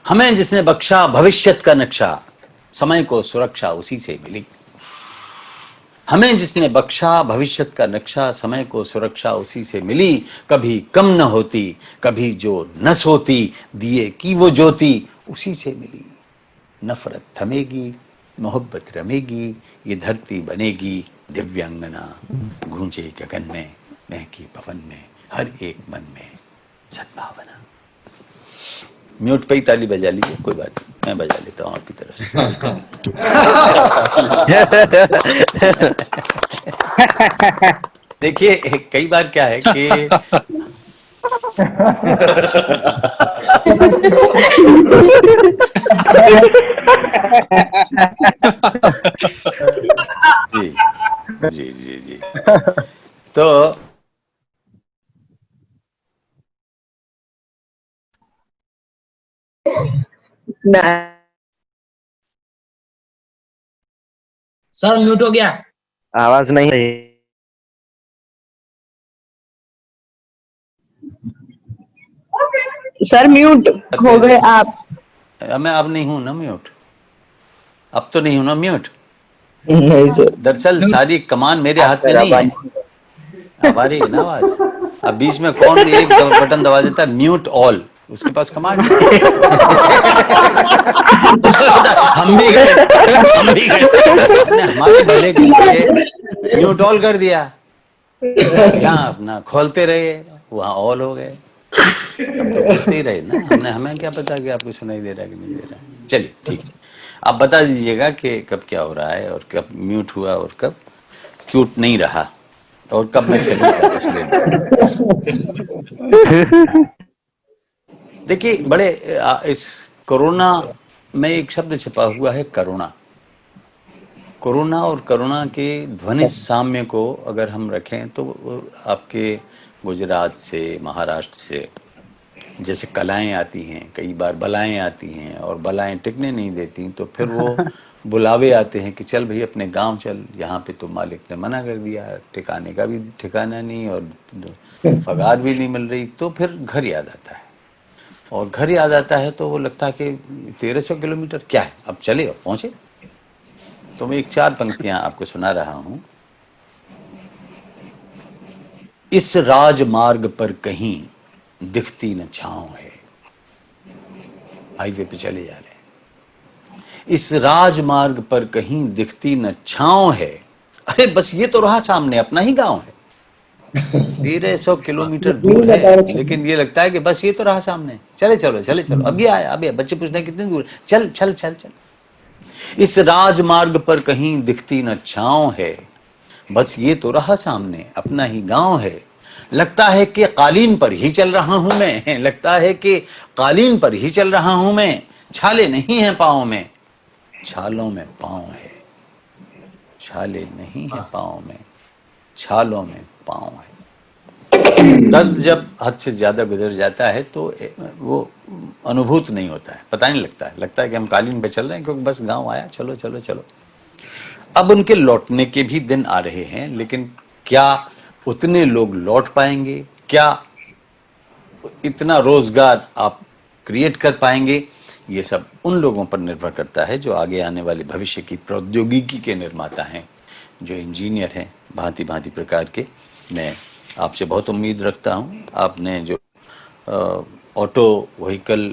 हमें जिसने बख्शा भविष्यत का नक्शा, समय को सुरक्षा उसी से मिली। हमें जिसने बख्शा भविष्यत का नक्शा, समय को सुरक्षा उसी से मिली। कभी कम न होती, कभी जो न सोती, दिए की वो ज्योति उसी से मिली। नफरत थमेगी, मोहब्बत रमेगी, ये धरती बनेगी दिव्यांगना। गूंजे गगन में, महकी पवन में, हर एक मन में सद्भावना। म्यूट पे ही ताली बजा लीजिए, कोई बात नहीं, मैं बजा लेता हूँ आपकी तरफ से। देखिए कई बार क्या है कि जी जी जी जी, तो सर म्यूट हो गया, आवाज नहीं रही। सर म्यूट हो गए आप। मैं अब नहीं हूं ना म्यूट, अब तो नहीं हूं ना म्यूट। नहीं सर, दरअसल सारी कमान मेरे हाथ में नहीं है। अब आ रही है ना आवाज? अब बीच में कौन एक बटन दबा देता है, म्यूट ऑल, उसके पास कमांड है। हम भी गए, हमने हमारे भले के लिए म्यूट ऑल कर दिया। यहाँ अपना खोलते रहे, वहां ऑल हो गए। अब तो बोलते ही रहे ना, हमें क्या पता कि आपको सुनाई दे रहा है कि नहीं दे रहा है। चलिए ठीक है, आप बता दीजिएगा कि कब क्या हो रहा है और कब म्यूट हुआ और कब क्यूट नहीं रहा और कब मैं सही था इसलिए। देखिए बड़े इस कोरोना में एक शब्द छिपा हुआ है, करुणा। कोरोना और करुणा के ध्वनि साम्य को अगर हम रखें तो आपके गुजरात से, महाराष्ट्र से जैसे कलाएं आती हैं, कई बार बलाएं आती हैं और बलाएं टिकने नहीं देती, तो फिर वो बुलावे आते हैं कि चल भाई अपने गांव चल, यहाँ पे तो मालिक ने मना कर दिया, ठिकाने का भी ठिकाना नहीं और पगार भी नहीं मिल रही, तो फिर घर याद आता है। और घर याद आता है तो वो लगता है कि 1300 किलोमीटर क्या है, अब चले और पहुंचे। तो मैं एक 4 पंक्तियां आपको सुना रहा हूं। इस राजमार्ग पर कहीं दिखती न छांव है, हाईवे पे चले जा रहे हैं। इस राजमार्ग पर कहीं दिखती न छांव है, अरे बस ये तो रहा सामने, अपना ही गांव है। 1300 किलोमीटर दूर है, लेकिन ये लगता है कि बस ये तो रहा सामने, चले चलो चले चलो, अभी आया अभी। बच्चे पूछते हैं कितनी दूर, चल चल चल चल। इस राजमार्ग पर कहीं दिखती न छांव है, बस ये तो रहा सामने, अपना ही गांव है। लगता है कि कालीन पर ही चल रहा हूं मैं, लगता है कि कालीन पर ही चल रहा हूं मैं। छाले नहीं हैं पांव में, छालों में पांव है। छाले नहीं हैं पांव में, छालों में पांव है। दर्द जब हद से ज्यादा गुजर जाता है तो वो अनुभूत नहीं होता है, पता नहीं लगता है, लगता है कि हम कालीन पे चल रहे हैं क्योंकि बस गांव आया, चलो चलो चलो। अब उनके लौटने के भी दिन आ रहे हैं, लेकिन क्या उतने लोग लौट पाएंगे? क्या इतना रोजगार आप क्रिएट कर पाएंगे? ये सब उन लोगों पर निर्भर करता है जो आगे आने वाले भविष्य की प्रौद्योगिकी के निर्माता हैं, जो इंजीनियर हैं भांति भांति प्रकार के। मैं आपसे बहुत उम्मीद रखता हूं। आपने जो ऑटो व्हीकल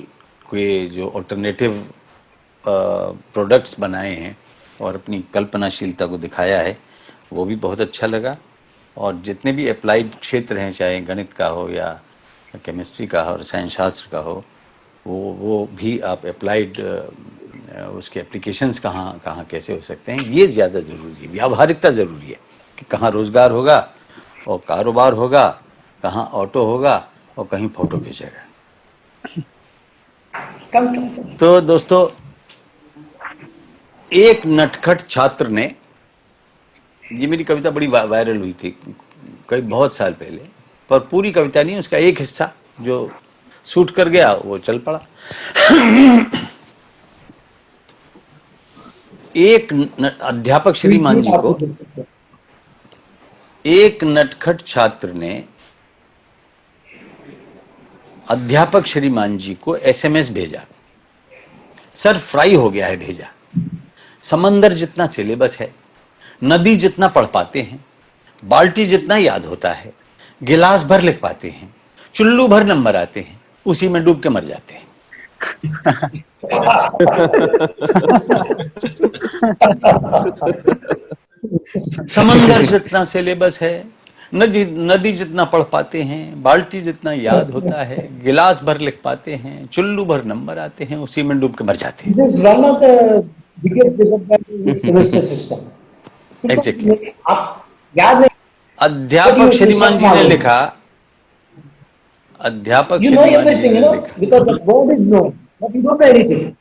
के जो ऑल्टरनेटिव प्रोडक्ट्स बनाए हैं और अपनी कल्पनाशीलता को दिखाया है, वो भी बहुत अच्छा लगा। और जितने भी अप्लाइड क्षेत्र हैं, चाहे गणित का हो या केमिस्ट्री का हो, रसायन शास्त्र का हो, वो भी आप अप्लाइड उसके एप्लीकेशंस कहाँ कहाँ कैसे हो सकते हैं, ये ज़्यादा ज़रूरी है। व्यावहारिकता ज़रूरी है कि कहाँ रोज़गार होगा और कारोबार होगा, कहाँ ऑटो होगा और कहीं फोटो खींचेगा। तो दोस्तों, एक नटखट छात्र ने, ये मेरी कविता बड़ी वायरल हुई थी कई बहुत साल पहले, पर पूरी कविता नहीं, उसका एक हिस्सा जो सूट कर गया वो चल पड़ा। एक अध्यापक श्रीमान जी को एक नटखट छात्र ने अध्यापक श्रीमान जी को एसएमएस भेजा, सर फ्राई हो गया है भेजा, समंदर जितना सिलेबस है, नदी जितना पढ़ पाते हैं, बाल्टी जितना याद होता है, गिलास भर लिख पाते हैं, चुल्लू भर नंबर आते हैं, उसी में डूब के मर जाते हैं। समंदर जितना सिलेबस है, नदी जितना पढ़ पाते हैं, बाल्टी जितना याद होता है, गिलास भर लिख पाते हैं, चुल्लू भर नंबर आते हैं, उसी में डूब के मर जाते हैं। This is one of the biggest disadvantages of the semester system. Exactly. आप याद नहीं, अध्यापक श्रीमान जी ने लिखा, अध्यापक you know श्रीमान जी everything, ने you know, लिखा, because the word is known, but you don't know anything.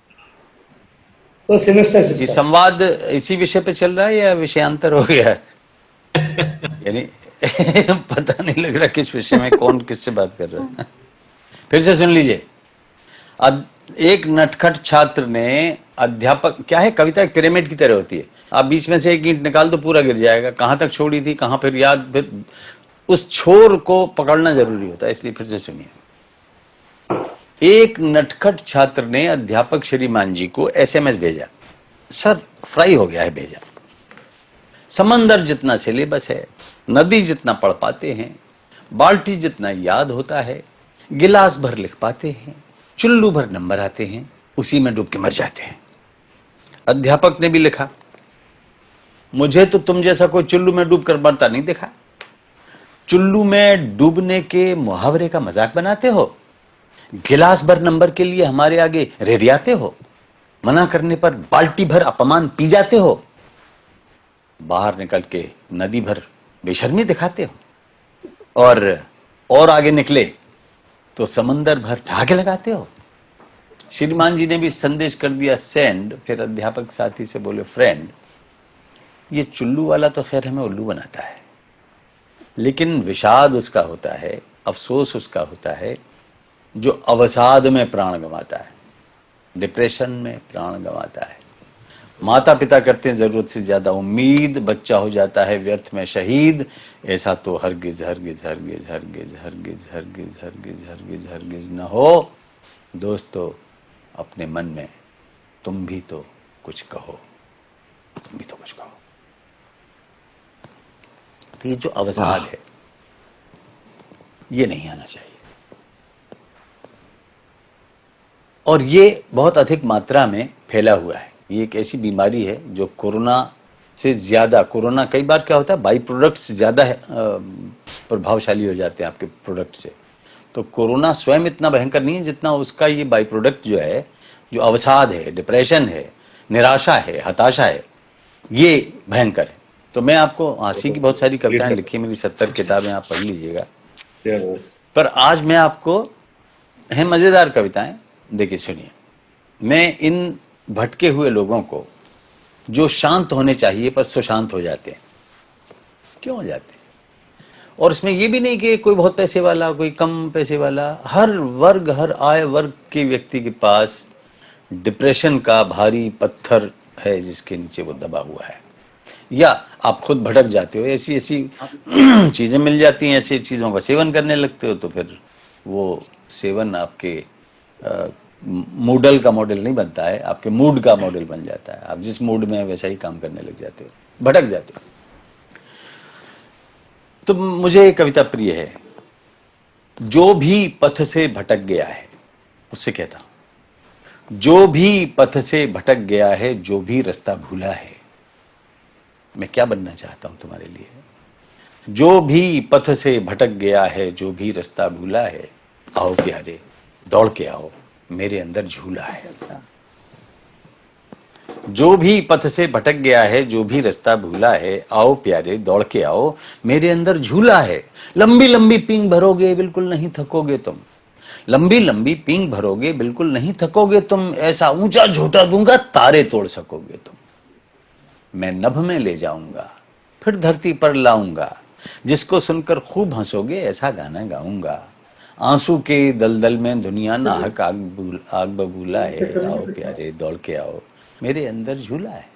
तो semester ये system. संवाद इसी विषय पे चल रहा है या विषयांतर हो गया है? यानी पता नहीं लग रहा किस विषय में कौन किससे बात कर रहा है। फिर से सुन लीजिए। एक नटखट छात्र ने अध्यापक, क्या है कविता एक पिरामिड की तरह होती है, आप बीच में से एक ईंट निकाल दो पूरा गिर जाएगा, कहां तक छोड़ी थी, कहां फिर याद, फिर उस छोर को पकड़ना जरूरी होता है। इसलिए फिर से सुनिए। एक नटखट छात्र ने अध्यापक श्रीमान जी को एसएमएस भेजा, सर फ्राई हो गया है भेजा, समंदर जितना सिलेबस है, नदी जितना पढ़ पाते हैं, बाल्टी जितना याद होता है, गिलास भर लिख पाते हैं, चुल्लू भर नंबर आते हैं, उसी में डूब के मर जाते हैं। अध्यापक ने भी लिखा, मुझे तो तुम जैसा कोई चुल्लू में डूब कर मरता नहीं देखा। चुल्लू में डूबने के मुहावरे का मजाक बनाते हो, गिलास भर नंबर के लिए हमारे आगे रेरियाते हो, मना करने पर बाल्टी भर अपमान पी जाते हो, बाहर निकल के नदी भर बेशर्मी दिखाते हो, और आगे निकले तो समंदर भर ढाके लगाते हो। श्रीमान जी ने भी संदेश कर दिया सेंड। फिर अध्यापक साथी से बोले, फ्रेंड ये चुल्लू वाला तो खैर हमें उल्लू बनाता है, लेकिन विषाद उसका होता है, अफसोस उसका होता है जो अवसाद में प्राण गंवाता है, डिप्रेशन में प्राण गंवाता है। माता पिता करते हैं जरूरत से ज्यादा उम्मीद, बच्चा हो जाता है व्यर्थ में शहीद। ऐसा तो हरगिज हरगिज हरगिज हरगिज हरगिज हरगिज हरगिज हरगिज हरगिज न हो। दोस्तों अपने मन में तुम भी तो कुछ कहो, तुम भी तो कुछ कहो। तो ये जो अवसाद है ये नहीं आना चाहिए, और ये बहुत अधिक मात्रा में फैला हुआ है। ये एक ऐसी बीमारी है जो कोरोना से ज्यादा, कोरोना कई बार क्या होता है बाई प्रोडक्ट्स ज्यादा प्रभावशाली हो जाते हैं आपके प्रोडक्ट से। तो कोरोना स्वयं इतना भयंकर नहीं है जितना उसका ये बाई प्रोडक्ट जो है, जो अवसाद है, डिप्रेशन है, निराशा है, हताशा है, ये भयंकर है। तो मैं आपको हांसी की बहुत सारी कविताएं लिखी, मेरी 70 किताबें आप पढ़ लीजिएगा, पर आज मैं आपको है मजेदार कविताएं। देखिए सुनिए, मैं इन भटके हुए लोगों को जो शांत होने चाहिए पर सुशांत हो जाते हैं, क्यों हो जाते हैं? और इसमें ये भी नहीं कि कोई बहुत पैसे वाला, कोई कम पैसे वाला, हर वर्ग, हर आय वर्ग के व्यक्ति के पास डिप्रेशन का भारी पत्थर है जिसके नीचे वो दबा हुआ है। या आप खुद भटक जाते हो, ऐसी ऐसी चीजें मिल जाती हैं, ऐसी चीजों का सेवन करने लगते हो, तो फिर वो सेवन आपके मूडल का मॉडल नहीं बनता है, आपके मूड का मॉडल बन जाता है। आप जिस मूड में वैसा ही काम करने लग जाते हो, भटक जाते हो। तो मुझे एक कविता प्रिय है, जो भी पथ से भटक गया है, उससे कहता हूं, जो भी पथ से भटक गया है, जो भी रास्ता भूला है। मैं क्या बनना चाहता हूं तुम्हारे लिए? जो भी पथ से भटक गया है, जो भी रास्ता भूला है, आओ प्यारे दौड़ के आओ, मेरे अंदर झूला है। जो भी पथ से भटक गया है, जो भी रास्ता भूला है, आओ प्यारे दौड़ के आओ, मेरे अंदर झूला है। लंबी लंबी पींग भरोगे, बिल्कुल नहीं थकोगे तुम। लंबी लंबी पींग भरोगे, बिल्कुल नहीं थकोगे तुम। ऐसा ऊंचा झोटा दूंगा, तारे तोड़ सकोगे तुम। मैं नभ में ले जाऊंगा, फिर धरती पर लाऊंगा, जिसको सुनकर खूब हंसोगे, ऐसा गाना गाऊंगा। आंसू के दलदल में दुनिया नाहक आग बबूला है, आओ प्यारे दौड़ के आओ, मेरे अंदर झूला है।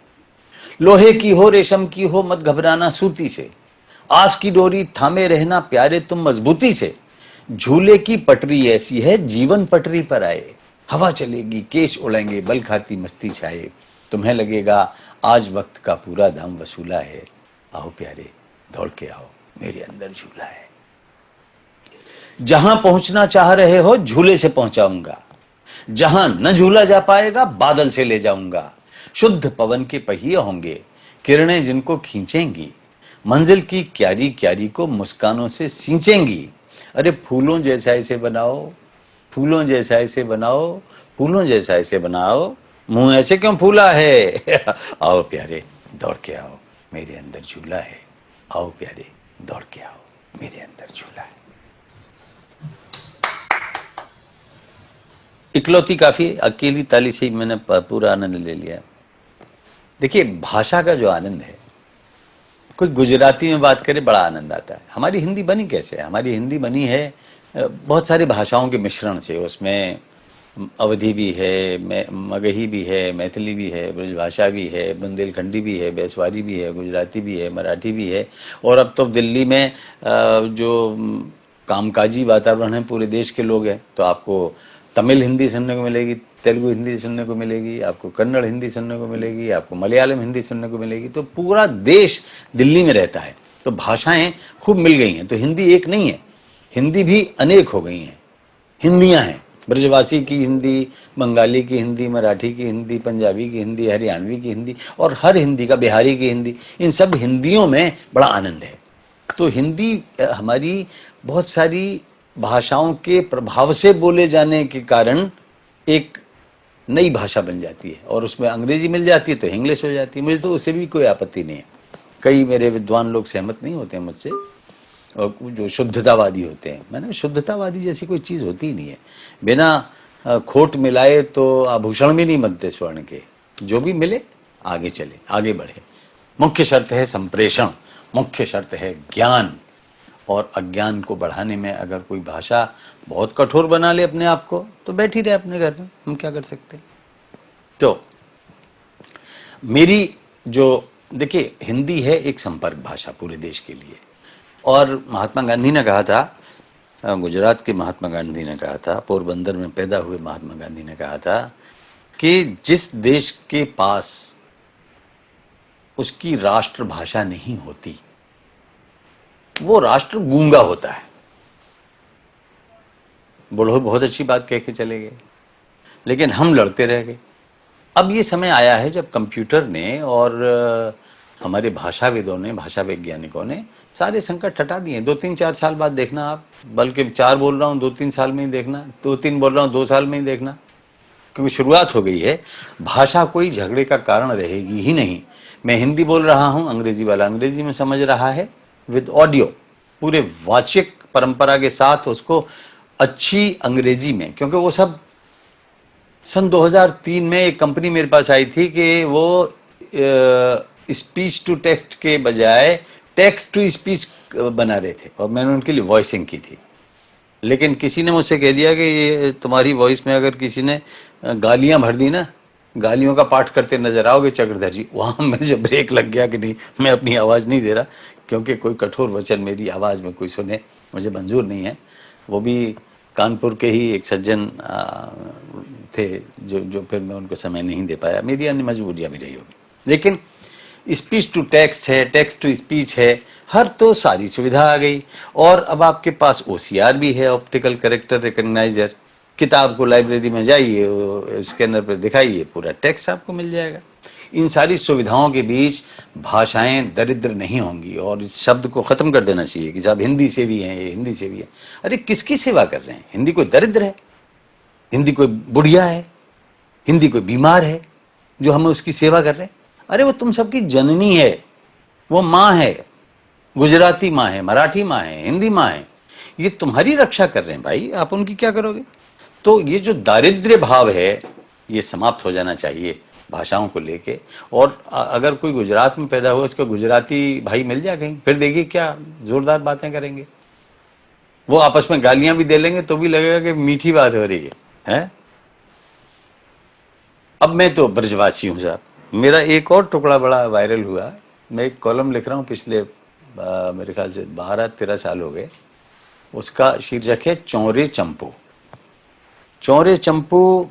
लोहे की हो रेशम की हो, मत घबराना सूती से, आस की डोरी थामे रहना प्यारे तुम मजबूती से, झूले की पटरी ऐसी है जीवन पटरी पर आए, हवा चलेगी केश उड़ेंगे बल खाती मस्ती छाए, तुम्हें लगेगा आज वक्त का पूरा दाम वसूला है, आओ प्यारे दौड़ के आओ मेरे अंदर झूला है। जहां पहुंचना चाह रहे हो झूले से पहुंचाऊंगा, जहां न झूला जा पाएगा बादल से ले जाऊंगा, शुद्ध पवन के पहिए होंगे किरणें जिनको खींचेंगी, मंजिल की क्यारी क्यारी को मुस्कानों से सींचेंगी। अरे फूलों जैसा इसे बनाओ, फूलों जैसा इसे बनाओ, फूलों जैसा इसे बनाओ, मुंह ऐसे क्यों फूला है आओ प्यारे दौड़ के आओ मेरे अंदर झूला है, आओ प्यारे दौड़ के आओ मेरे अंदर झूला है। इकलौती काफी, अकेली ताली से ही मैंने पूरा आनंद ले लिया। देखिए भाषा का जो आनंद है, कोई गुजराती में बात करे बड़ा आनंद आता है। हमारी हिंदी बनी कैसे है? हमारी हिंदी बनी है बहुत सारी भाषाओं के मिश्रण से। उसमें अवधी भी है, मगही भी है, मैथिली भी है, ब्रजभाषा भी है, बुंदेलखंडी भी है, बैसवारी भी है, गुजराती भी है, मराठी भी है, और अब तो दिल्ली में जो कामकाजी वातावरण है पूरे देश के लोग हैं, तो आपको तमिल हिंदी सुनने को मिलेगी, तेलुगु हिंदी सुनने को मिलेगी, आपको कन्नड़ हिंदी सुनने को मिलेगी, आपको मलयालम हिंदी सुनने को मिलेगी। तो पूरा देश दिल्ली में रहता है, तो भाषाएं खूब मिल गई हैं। तो हिंदी एक नहीं है, हिंदी भी अनेक हो गई हैं, हिंदियां हैं। ब्रजवासी की हिंदी, बंगाली की हिंदी, मराठी की हिंदी, पंजाबी की हिंदी, हरियाणवी की हिंदी, और हर हिंदी का, बिहारी की हिंदी, इन सब हिंदियों में बड़ा आनंद है। तो हिंदी हमारी बहुत सारी भाषाओं के प्रभाव से बोले जाने के कारण एक नई भाषा बन जाती है, और उसमें अंग्रेजी मिल जाती है तो इंग्लिश हो जाती है। मुझे तो उससे भी कोई आपत्ति नहीं है। कई मेरे विद्वान लोग सहमत नहीं होते हैं मुझसे, और जो शुद्धतावादी होते हैं, मैंने शुद्धतावादी जैसी कोई चीज़ होती ही नहीं है। बिना खोट मिलाए तो आभूषण भी नहीं बनते स्वर्ण के, जो भी मिले आगे चले, आगे बढ़े। मुख्य शर्त है संप्रेषण, मुख्य शर्त है ज्ञान, और अज्ञान को बढ़ाने में अगर कोई भाषा बहुत कठोर बना ले अपने आप को, तो बैठी रहे अपने घर में, हम क्या कर सकते हैं। तो मेरी जो, देखिए हिंदी है एक संपर्क भाषा पूरे देश के लिए, और महात्मा गांधी ने कहा था, गुजरात के महात्मा गांधी ने कहा था, पोरबंदर में पैदा हुए महात्मा गांधी ने कहा था कि जिस देश के पास उसकी राष्ट्रभाषा नहीं होती वो राष्ट्र गूंगा होता है। बूढ़ो बहुत अच्छी बात कह के चले गए, लेकिन हम लड़ते रह गए। अब ये समय आया है जब कंप्यूटर ने और हमारे भाषाविदों ने, भाषा वैज्ञानिकों ने सारे संकट हटा दिए। 2-3-4 साल बाद देखना आप, बल्कि 4 बोल रहा हूँ 2-3 साल में ही देखना, 2-3 बोल रहा हूँ 2 साल में ही देखना, क्योंकि शुरुआत हो गई है। भाषा कोई झगड़े का कारण रहेगी ही नहीं। मैं हिंदी बोल रहा हूँ, अंग्रेजी वाला अंग्रेजी में समझ रहा है, विद ऑडियो, पूरे वाचिक परंपरा के साथ उसको अच्छी अंग्रेजी में, क्योंकि वो सब सन 2003 में एक कंपनी मेरे पास आई थी कि वो स्पीच टू टेक्स्ट के बजाय टेक्स्ट टू स्पीच बना रहे थे, और मैंने उनके लिए वॉइसिंग की थी। लेकिन किसी ने मुझसे कह दिया कि ये तुम्हारी वॉइस में अगर किसी ने गालियां भर दी ना, गालियों का पाठ करते नजर आओगे चक्रधर जी, वहां मुझे ब्रेक लग गया कि नहीं, मैं अपनी आवाज नहीं दे रहा, क्योंकि कोई कठोर वचन मेरी आवाज में कोई सुने मुझे मंजूर नहीं है। वो भी कानपुर के ही एक सज्जन थे जो फिर मैं उनको समय नहीं दे पाया, मेरी अन्य मजबूरियां भी रही होगी। लेकिन स्पीच टू टेक्स्ट है, टेक्स्ट टू स्पीच है, हर तो सारी सुविधा आ गई, और अब आपके पास OCR भी है, ऑप्टिकल कैरेक्टर रिकग्नाइजर। किताब को लाइब्रेरी में जाइए, स्कैनर पर दिखाइए, पूरा टेक्स्ट आपको मिल जाएगा। इन सारी सुविधाओं के बीच भाषाएं दरिद्र नहीं होंगी, और इस शब्द को खत्म कर देना चाहिए कि साहब हिंदी से भी हैं, ये हिंदी से भी है। अरे किसकी सेवा कर रहे हैं? हिंदी कोई दरिद्र है? हिंदी कोई बुढ़िया है? हिंदी कोई बीमार है जो हम उसकी सेवा कर रहे हैं? अरे वो तुम सबकी जननी है, वो माँ है, गुजराती माँ है, मराठी माँ है, हिंदी माँ है, ये तुम्हारी रक्षा कर रहे हैं भाई, आप उनकी क्या करोगे? तो ये जो दारिद्र्य भाव है ये समाप्त हो जाना चाहिए भाषाओं को लेके। और अगर कोई गुजरात में पैदा हुआ, उसका गुजराती भाई मिल जाए कहीं, फिर देखिए क्या जोरदार बातें करेंगे। वो आपस में गालियां भी दे लेंगे तो भी लगेगा कि मीठी बात हो रही है? अब मैं तो ब्रजवासी हूँ साहब, मेरा एक और टुकड़ा बड़ा वायरल हुआ। मैं एक कॉलम लिख रहा हूँ पिछले मेरे ख्याल से 12-13 साल हो गए। उसका शीर्षक है चौरे चंपू। चौरे चंपू,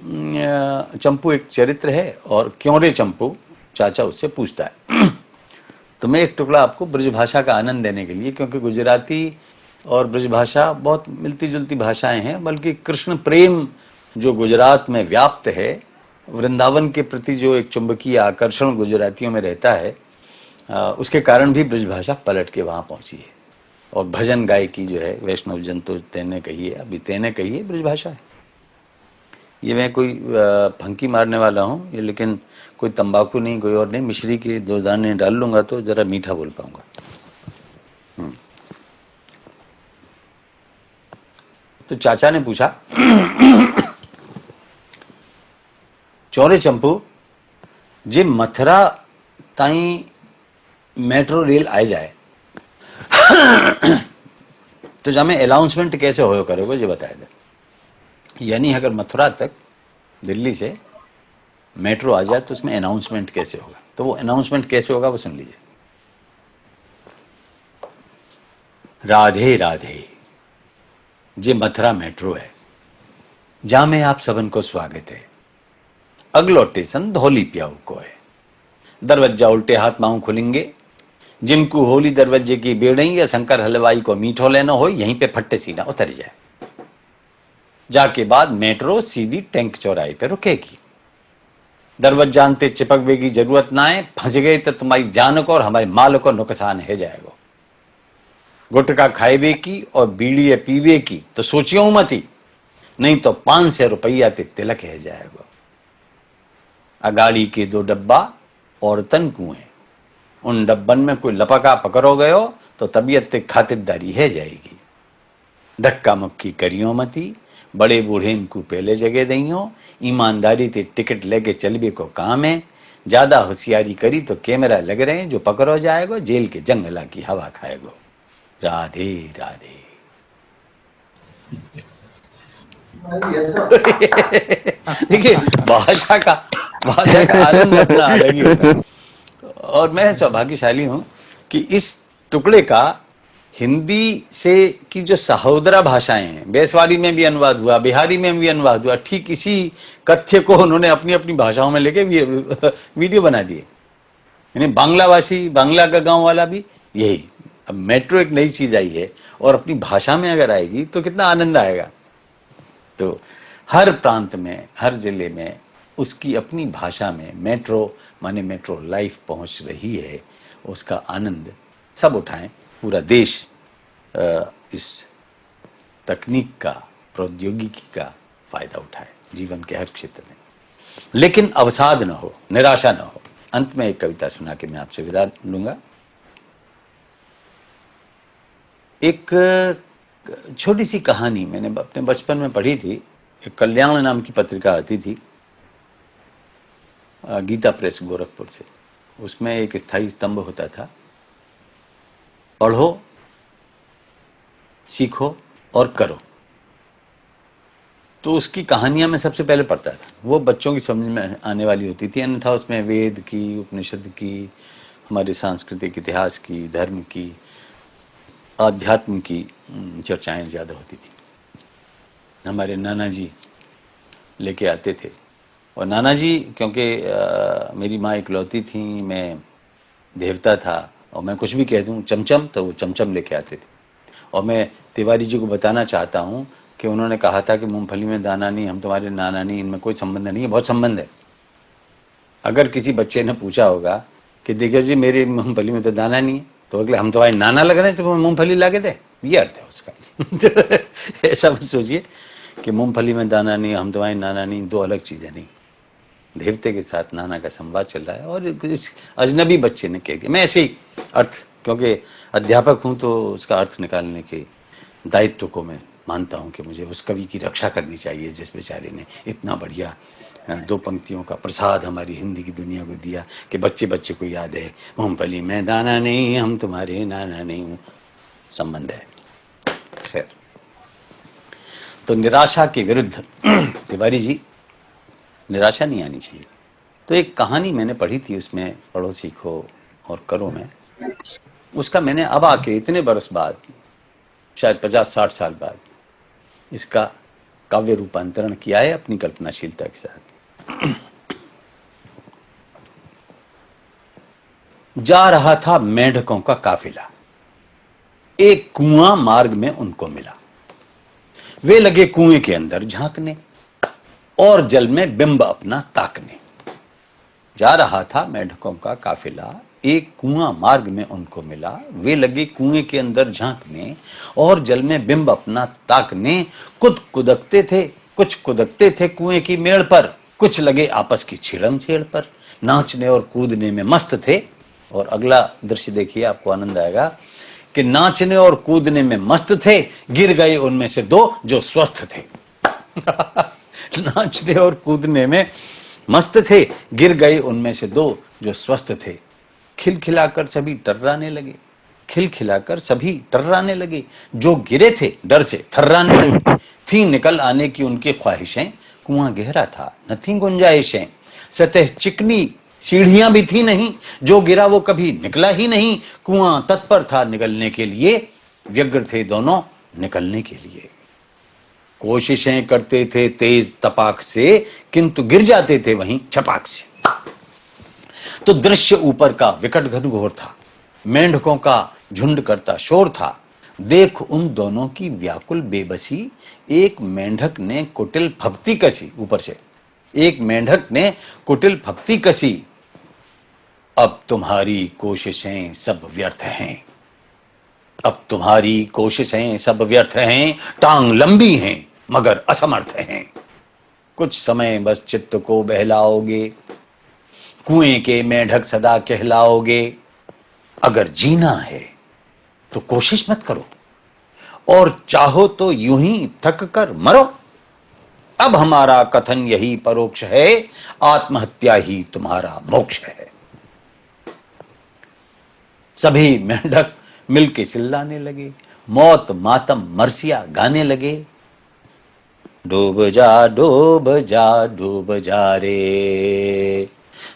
चंपू एक चरित्र है और क्यों चंपू, चाचा उससे पूछता है। तो मैं एक टुकड़ा आपको ब्रजभाषा का आनंद देने के लिए, क्योंकि गुजराती और ब्रजभाषा बहुत मिलती जुलती भाषाएं हैं, बल्कि कृष्ण प्रेम जो गुजरात में व्याप्त है, वृंदावन के प्रति जो एक चुंबकीय आकर्षण गुजरातियों में रहता है, उसके कारण भी ब्रजभाषा पलट के वहाँ पहुँची है। और भजन गायकी जो है, वैष्णव जन तो तेने कही है, अभी तेने कही है ब्रजभाषा है। ये मैं कोई फंकी मारने वाला हूँ ये, लेकिन कोई तंबाकू नहीं, कोई और नहीं, मिश्री के 2 दाने डाल लूंगा तो जरा मीठा बोल पाऊंगा। तो चाचा ने पूछा, चौरे चंपू जे मथुरा ताई मेट्रो रेल आ जाए तो जामे अनाउंसमेंट कैसे हो करोगे ये बताया दे। यानी अगर मथुरा तक दिल्ली से मेट्रो आ जाए तो उसमें अनाउंसमेंट कैसे होगा। तो वो अनाउंसमेंट कैसे होगा वो सुन लीजिए। राधे राधे जे मथुरा मेट्रो है, जहां में आप सबन को स्वागत है। अगलो स्टेशन धौली प्याऊ को है। दरवाजा उल्टे हाथ माऊ खुलेंगे। जिनको होली दरवाजे की बेड़ई या शंकर हलवाई को मीठो लेना हो, यहीं पे फट्टे सीना उतर जाए। जाके बाद मेट्रो सीधी टैंक चौराहे पे रुकेगी। दरवाजा अंते चिपकने की जरूरत ना है, फंस गए तो तुम्हारी जान को और हमारे माल को नुकसान है जाएगा। गुटखा खाएबे की और बीड़ी पीवे की तो सोचियो मत ही, नहीं तो 500 रुपया ते तिलक है जाएगा। अगाड़ी के 2 डब्बा औरतन कुएं, उन डब्बन में कोई लपका पकड़ो गयो तो तबीयत ते खातिरदारी है जाएगी। धक्का मुक्की करियो मती, बड़े बूढ़े इनको पहले जगह दइयो। ईमानदारी ते टिकट लेके चलबे को काम है। ज्यादा होशियारी करी तो कैमरा लग रहे हैं, जो पकड़ो जाएगो जेल के जंगला की हवा खाएगो। राधे राधे। देखिए भाषा का आनंद अपना अलग ही होता है। और मैं सौभाग्यशाली हूं कि इस टुकड़े का हिंदी से की जो सहोदरा भाषाएं हैं, बेसवारी में भी अनुवाद हुआ, बिहारी में भी अनुवाद हुआ, ठीक इसी कथ्य को उन्होंने अपनी अपनी भाषाओं में लेके वीडियो बना दिए। यानी बांग्लाभाषी, बांग्ला का गांव वाला भी यही। अब मेट्रो एक नई चीज आई है और अपनी भाषा में अगर आएगी तो कितना आनंद आएगा। तो हर प्रांत में, हर जिले में उसकी अपनी भाषा में मेट्रो माने मेट्रो लाइफ पहुंच रही है। उसका आनंद सब उठाएं, पूरा देश इस तकनीक का, प्रौद्योगिकी का फायदा उठाए जीवन के हर क्षेत्र में। लेकिन अवसाद न हो, निराशा न हो। अंत में एक कविता सुना के मैं आपसे विदा लूंगा। एक छोटी सी कहानी मैंने अपने बचपन में पढ़ी थी। एक कल्याण नाम की पत्रिका आती थी, गीता प्रेस गोरखपुर से। उसमें एक स्थायी स्तंभ होता था, पढ़ो, सीखो और करो। तो उसकी कहानियां मैं सबसे पहले पढ़ता था। वो बच्चों की समझ में आने वाली होती थी, अन्यथा उसमें वेद की, उपनिषद की, हमारे सांस्कृतिक इतिहास की, धर्म की, आध्यात्म की चर्चाएं ज़्यादा होती थी। हमारे नाना जी लेके आते थे। और नाना जी, क्योंकि मेरी माँ इकलौती थी, मैं देवता था, और मैं कुछ भी कह दूँ चमचम, तो वो चमचम लेके आते थे। और मैं तिवारी जी को बताना चाहता हूँ कि उन्होंने कहा था कि मूंगफली में दाना नहीं, हम तुम्हारे नाना नहीं, इनमें कोई संबंध नहीं है। बहुत संबंध है। अगर किसी बच्चे ने पूछा होगा कि देखिए जी मेरे मूंगफली में तो दाना नहीं है, तो अगले हम तुम्हारे नाना लग रहे हैं, तो मूंगफली ला के दे, ये अर्थ है उसका। ऐसा मत सोचिए कि मूंगफली में दाना नहीं, हम तुम्हारे नाना नहीं, 2 अलग चीजें नहीं। देवते के साथ नाना का संवाद चल रहा है और इस अजनबी बच्चे ने कह दिया। मैं ऐसे ही अर्थ, क्योंकि अध्यापक हूं तो उसका अर्थ निकालने के दायित्व को मैं मानता हूं कि मुझे उस कवि की रक्षा करनी चाहिए जिस बेचारे ने इतना बढ़िया 2 पंक्तियों का प्रसाद हमारी हिंदी की दुनिया को दिया कि बच्चे बच्चे को याद है, मूंगफली में दाना नहीं, हम तुम्हारे नाना नहीं, संबंध है। खैर, तो निराशा के विरुद्ध तिवारी जी, निराशा नहीं आनी चाहिए। तो एक कहानी मैंने पढ़ी थी, उसमें पढ़ो, सीखो और करो में उसका मैंने अब आके इतने बरस बाद, शायद 50-60 साल बाद, इसका काव्य रूपांतरण किया है अपनी कल्पनाशीलता के साथ। जा रहा था मेंढकों का काफिला, एक कुआं मार्ग में उनको मिला। वे लगे कुएं के अंदर झांकने और जल में बिंब अपना ताकने। जा रहा था मेंढकों का काफिला, एक कुआं मार्ग में उनको मिला। वे लगे कुएं के अंदर झांकने और जल में बिंब अपना ताकने। कुछ कुदकते थे कुएं की मेड़ पर, कुछ लगे आपस की छेड़म छेड़ पर। नाचने और कूदने में मस्त थे। और अगला दृश्य देखिए, आपको आनंद आएगा कि नाचने और कूदने में मस्त थे, गिर गए उनमें से दो जो स्वस्थ थे। नाचने और कूदने में मस्त थे, गिर गए उनमें से दो जो स्वस्थ थे। खिलखिलाकर सभी टर्राने लगे, खिलखिलाकर सभी टर्राने लगे। जो गिरे थे डर से थर्राने लगे। थी निकल आने की उनकी ख्वाहिशें, कुआं गहरा था न थी गुंजाइशें। सतह चिकनी सीढ़ियां भी थी नहीं, जो गिरा वो कभी निकला ही नहीं। कुआं तत्पर था निकलने के लिए, व्यग्र थे दोनों निकलने के लिए। कोशिशें करते थे तेज तपाक से, किंतु गिर जाते थे वहीं छपाक से। तो दृश्य ऊपर का विकट घनघोर था, मेंढकों का झुंड करता शोर था। देख उन दोनों की व्याकुल बेबसी, एक मेंढक ने कुटिल फप्ती कसी। ऊपर से एक मेंढक ने कुटिल फप्ती कसी, अब तुम्हारी कोशिशें सब व्यर्थ हैं, अब तुम्हारी कोशिशें सब व्यर्थ हैं। टांग लंबी हैं मगर असमर्थ हैं। कुछ समय बस चित्त को बहलाओगे, कुएं के मेंढक सदा कहलाओगे। अगर जीना है तो कोशिश मत करो, और चाहो तो यूं ही थक कर मरो। अब हमारा कथन यही परोक्ष है, आत्महत्या ही तुम्हारा मोक्ष है। सभी मेंढक मिलके चिल्लाने लगे, मौत मातम मरसिया गाने लगे। डूब जा डूब जा डूब जा रे,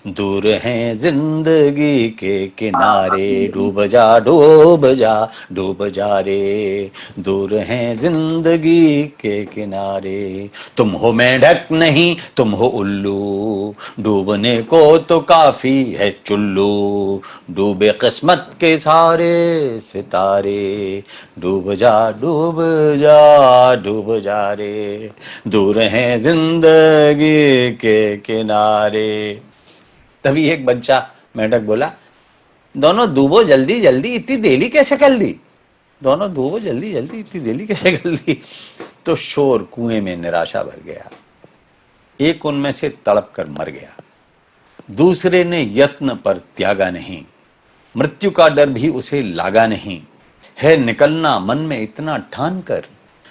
दूर हैं जिंदगी के किनारे। डूब जा डूब जा डूब जा रे, दूर हैं जिंदगी के किनारे। तुम हो मेंढक नहीं तुम हो उल्लू, डूबने को तो काफी है चुल्लू। डूबे किस्मत के सारे सितारे, डूब जा डूब जा डूब जा रे, दूर हैं जिंदगी के किनारे। तभी एक बच्चा मेंढक बोला, दोनों डूबो जल्दी जल्दी, इतनी देरी कैसे कर ली? दोनों डूबो जल्दी जल्दी, इतनी देरी कैसे कर ली? तो शोर कुएं में निराशा भर गया। एक उनमें से तड़प कर मर गया, दूसरे ने यत्न पर त्यागा नहीं। मृत्यु का डर भी उसे लागा नहीं। है निकलना मन में इतना ठान कर,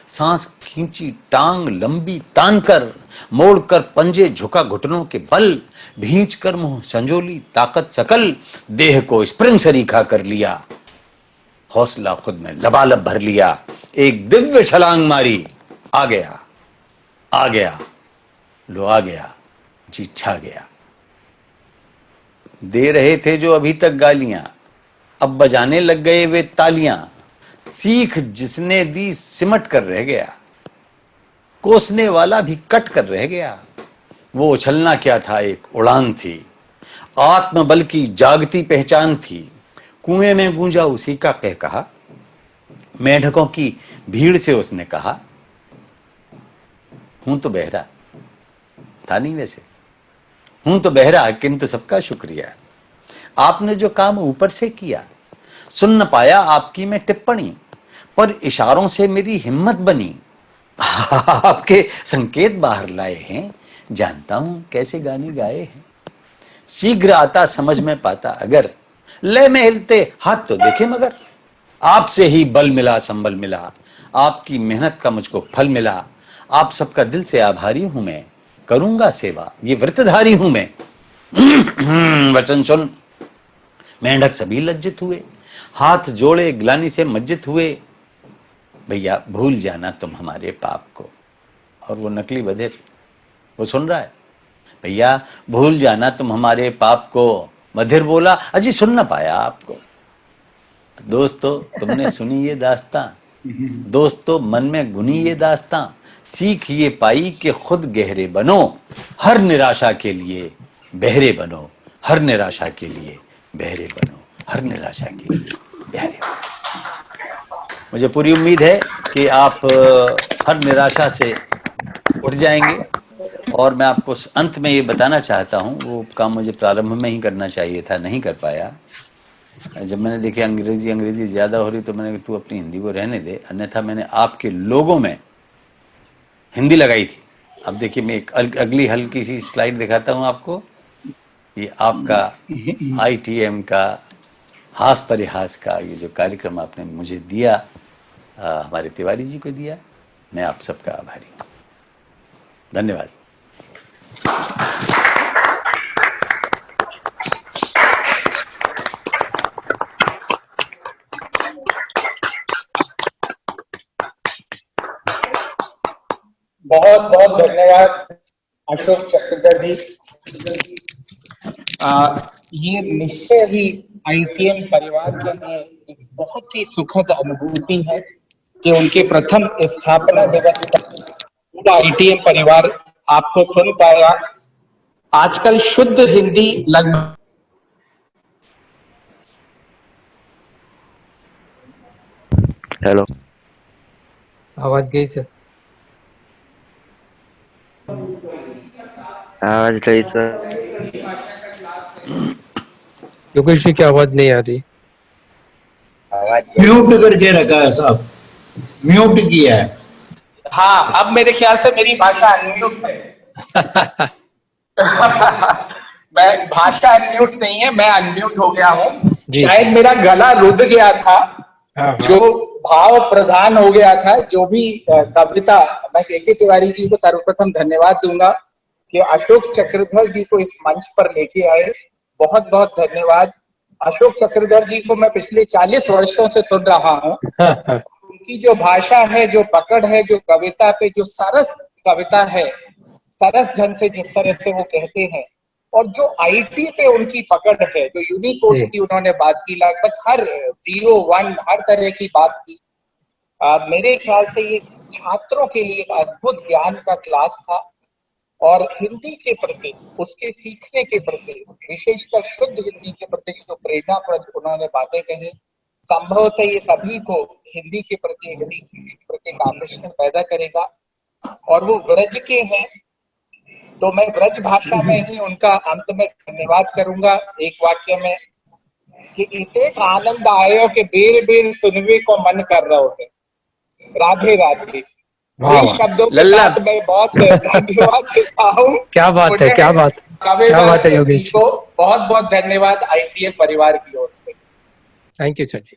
सांस खींची टांग लंबी तान कर। मोड़ कर पंजे झुका घुटनों के बल, भींच कर मुंह संजोली ताकत सकल। देह को स्प्रिंग सरीखा कर लिया, हौसला खुद में लबालब भर लिया। एक दिव्य छलांग मारी, आ गया आ गया लो आ गया, जी छा गया। दे रहे थे जो अभी तक गालियां, अब बजाने लग गए वे तालियां। सीख जिसने दी सिमट कर रह गया, कोसने वाला भी कट कर रह गया। वो उछलना क्या था, एक उड़ान थी, आत्मबल की जागती पहचान थी। कुएं में गूंजा उसी का कह कहा, मेंढकों की भीड़ से उसने कहा, हूं तो बहरा था नहीं, वैसे हूं तो बहरा किंतु सबका शुक्रिया। आपने जो काम ऊपर से किया, सुन न पाया आपकी मैं टिप्पणी, पर इशारों से मेरी हिम्मत बनी। आपके संकेत बाहर लाए हैं, जानता हूं कैसे गाने गाए हैं। शीघ्र आता समझ में पाता अगर, लय में हिलते हाथ तो देखे मगर। आपसे ही बल मिला संबल मिला, आपकी मेहनत का मुझको फल मिला। आप सबका दिल से आभारी हूं मैं, करूंगा सेवा ये व्रतधारी हूं मैं। वचन सुन मेंढक सभी लज्जित हुए, हाथ जोड़े ग्लानि से मज्जित हुए। भैया भूल जाना तुम हमारे पाप को। और वो नकली बधिर वो सुन रहा है, भैया भूल जाना तुम हमारे पाप को। बधिर बोला, अजी सुन ना पाया आपको। दोस्तों तुमने सुनी ये दास्तां, दोस्तों मन में गुनी ये दास्तां, सीख ये पाई कि खुद गहरे बनो, हर निराशा के लिए बहरे बनो, हर निराशा के लिए बहरे बनो, हर निराशा के लिए बहरे बनो। मुझे पूरी उम्मीद है कि आप हर निराशा से उठ जाएंगे। और मैं आपको अंत में ये बताना चाहता हूँ, वो काम मुझे प्रारंभ में ही करना चाहिए था, नहीं कर पाया। जब मैंने देखी अंग्रेजी ज़्यादा हो रही तो मैंने कहा तू अपनी हिंदी को रहने दे, अन्यथा मैंने आपके लोगों में हिंदी लगाई थी। अब देखिए मैं एक अगली हल्की सी स्लाइड दिखाता हूँ आपको। ये आपका ITM का हास परिहास का ये जो कार्यक्रम आपने मुझे दिया, हमारे तिवारी जी को दिया, मैं आप सबका आभारी हूँ। धन्यवाद। बहुत बहुत धन्यवाद अशोक चक्रधर जी। ये निश्चय ही ITM परिवार के लिए एक बहुत ही सुखद अनुभूति है कि उनके प्रथम स्थापना दिवस पर पूरा ITM परिवार आपको सुन पाया। आजकल शुद्ध हिंदी लगभग हेलो, आवाज गई सर, आवाज गई सर। योगेश जी की आवाज नहीं आ रही। म्यूट करके रखा है साहब, म्यूट किया है। हाँ, अब मेरे ख्याल से मेरी भाषा अनम्यूट है। मैं भाषा अनम्यूट नहीं है, मैं अनम्यूट हो गया हूँ। शायद मेरा गला रुध गया था, जो भाव प्रधान हो गया था। जो भी कविता, मैं के तिवारी जी को सर्वप्रथम धन्यवाद दूंगा कि अशोक चक्रधर जी को इस मंच पर लेके आए। बहुत बहुत धन्यवाद। अशोक चक्रधर जी को मैं पिछले 40 वर्षों से सुन रहा हूँ। उनकी जो भाषा है, जो पकड़ है, जो कविता पे जो सरस कविता है, सरस ढंग से जिस तरह से वो कहते हैं, और जो IT पे उनकी पकड़ है, जो यूनिकोड की उन्होंने बात की, लगभग हर 0, 1 हर तरह की बात की। मेरे ख्याल से ये छात्रों के लिए एक अद्भुत ज्ञान का क्लास था। और हिंदी के प्रति, उसके सीखने के प्रति, विशेषकर शुद्ध हिंदी के प्रति जो प्रेरणाप्रद उन्होंने बातें कही, संभवतः ये सभी को हिंदी के प्रति, हिंदी के प्रति आकर्षण पैदा करेगा। और वो व्रज के हैं, तो मैं व्रज भाषा में ही उनका अंत में धन्यवाद करूंगा एक वाक्य में कि इतने आनंद आयो के बेर बेर सुनवे को मन कर रहे हो। राधे राधे। शब्दों के साथ मैं बहुत धन्यवाद देता हूँ। क्या बात है, क्या बात है योगेश को बहुत बहुत धन्यवाद ITM परिवार की ओर से। Thank you sir ji.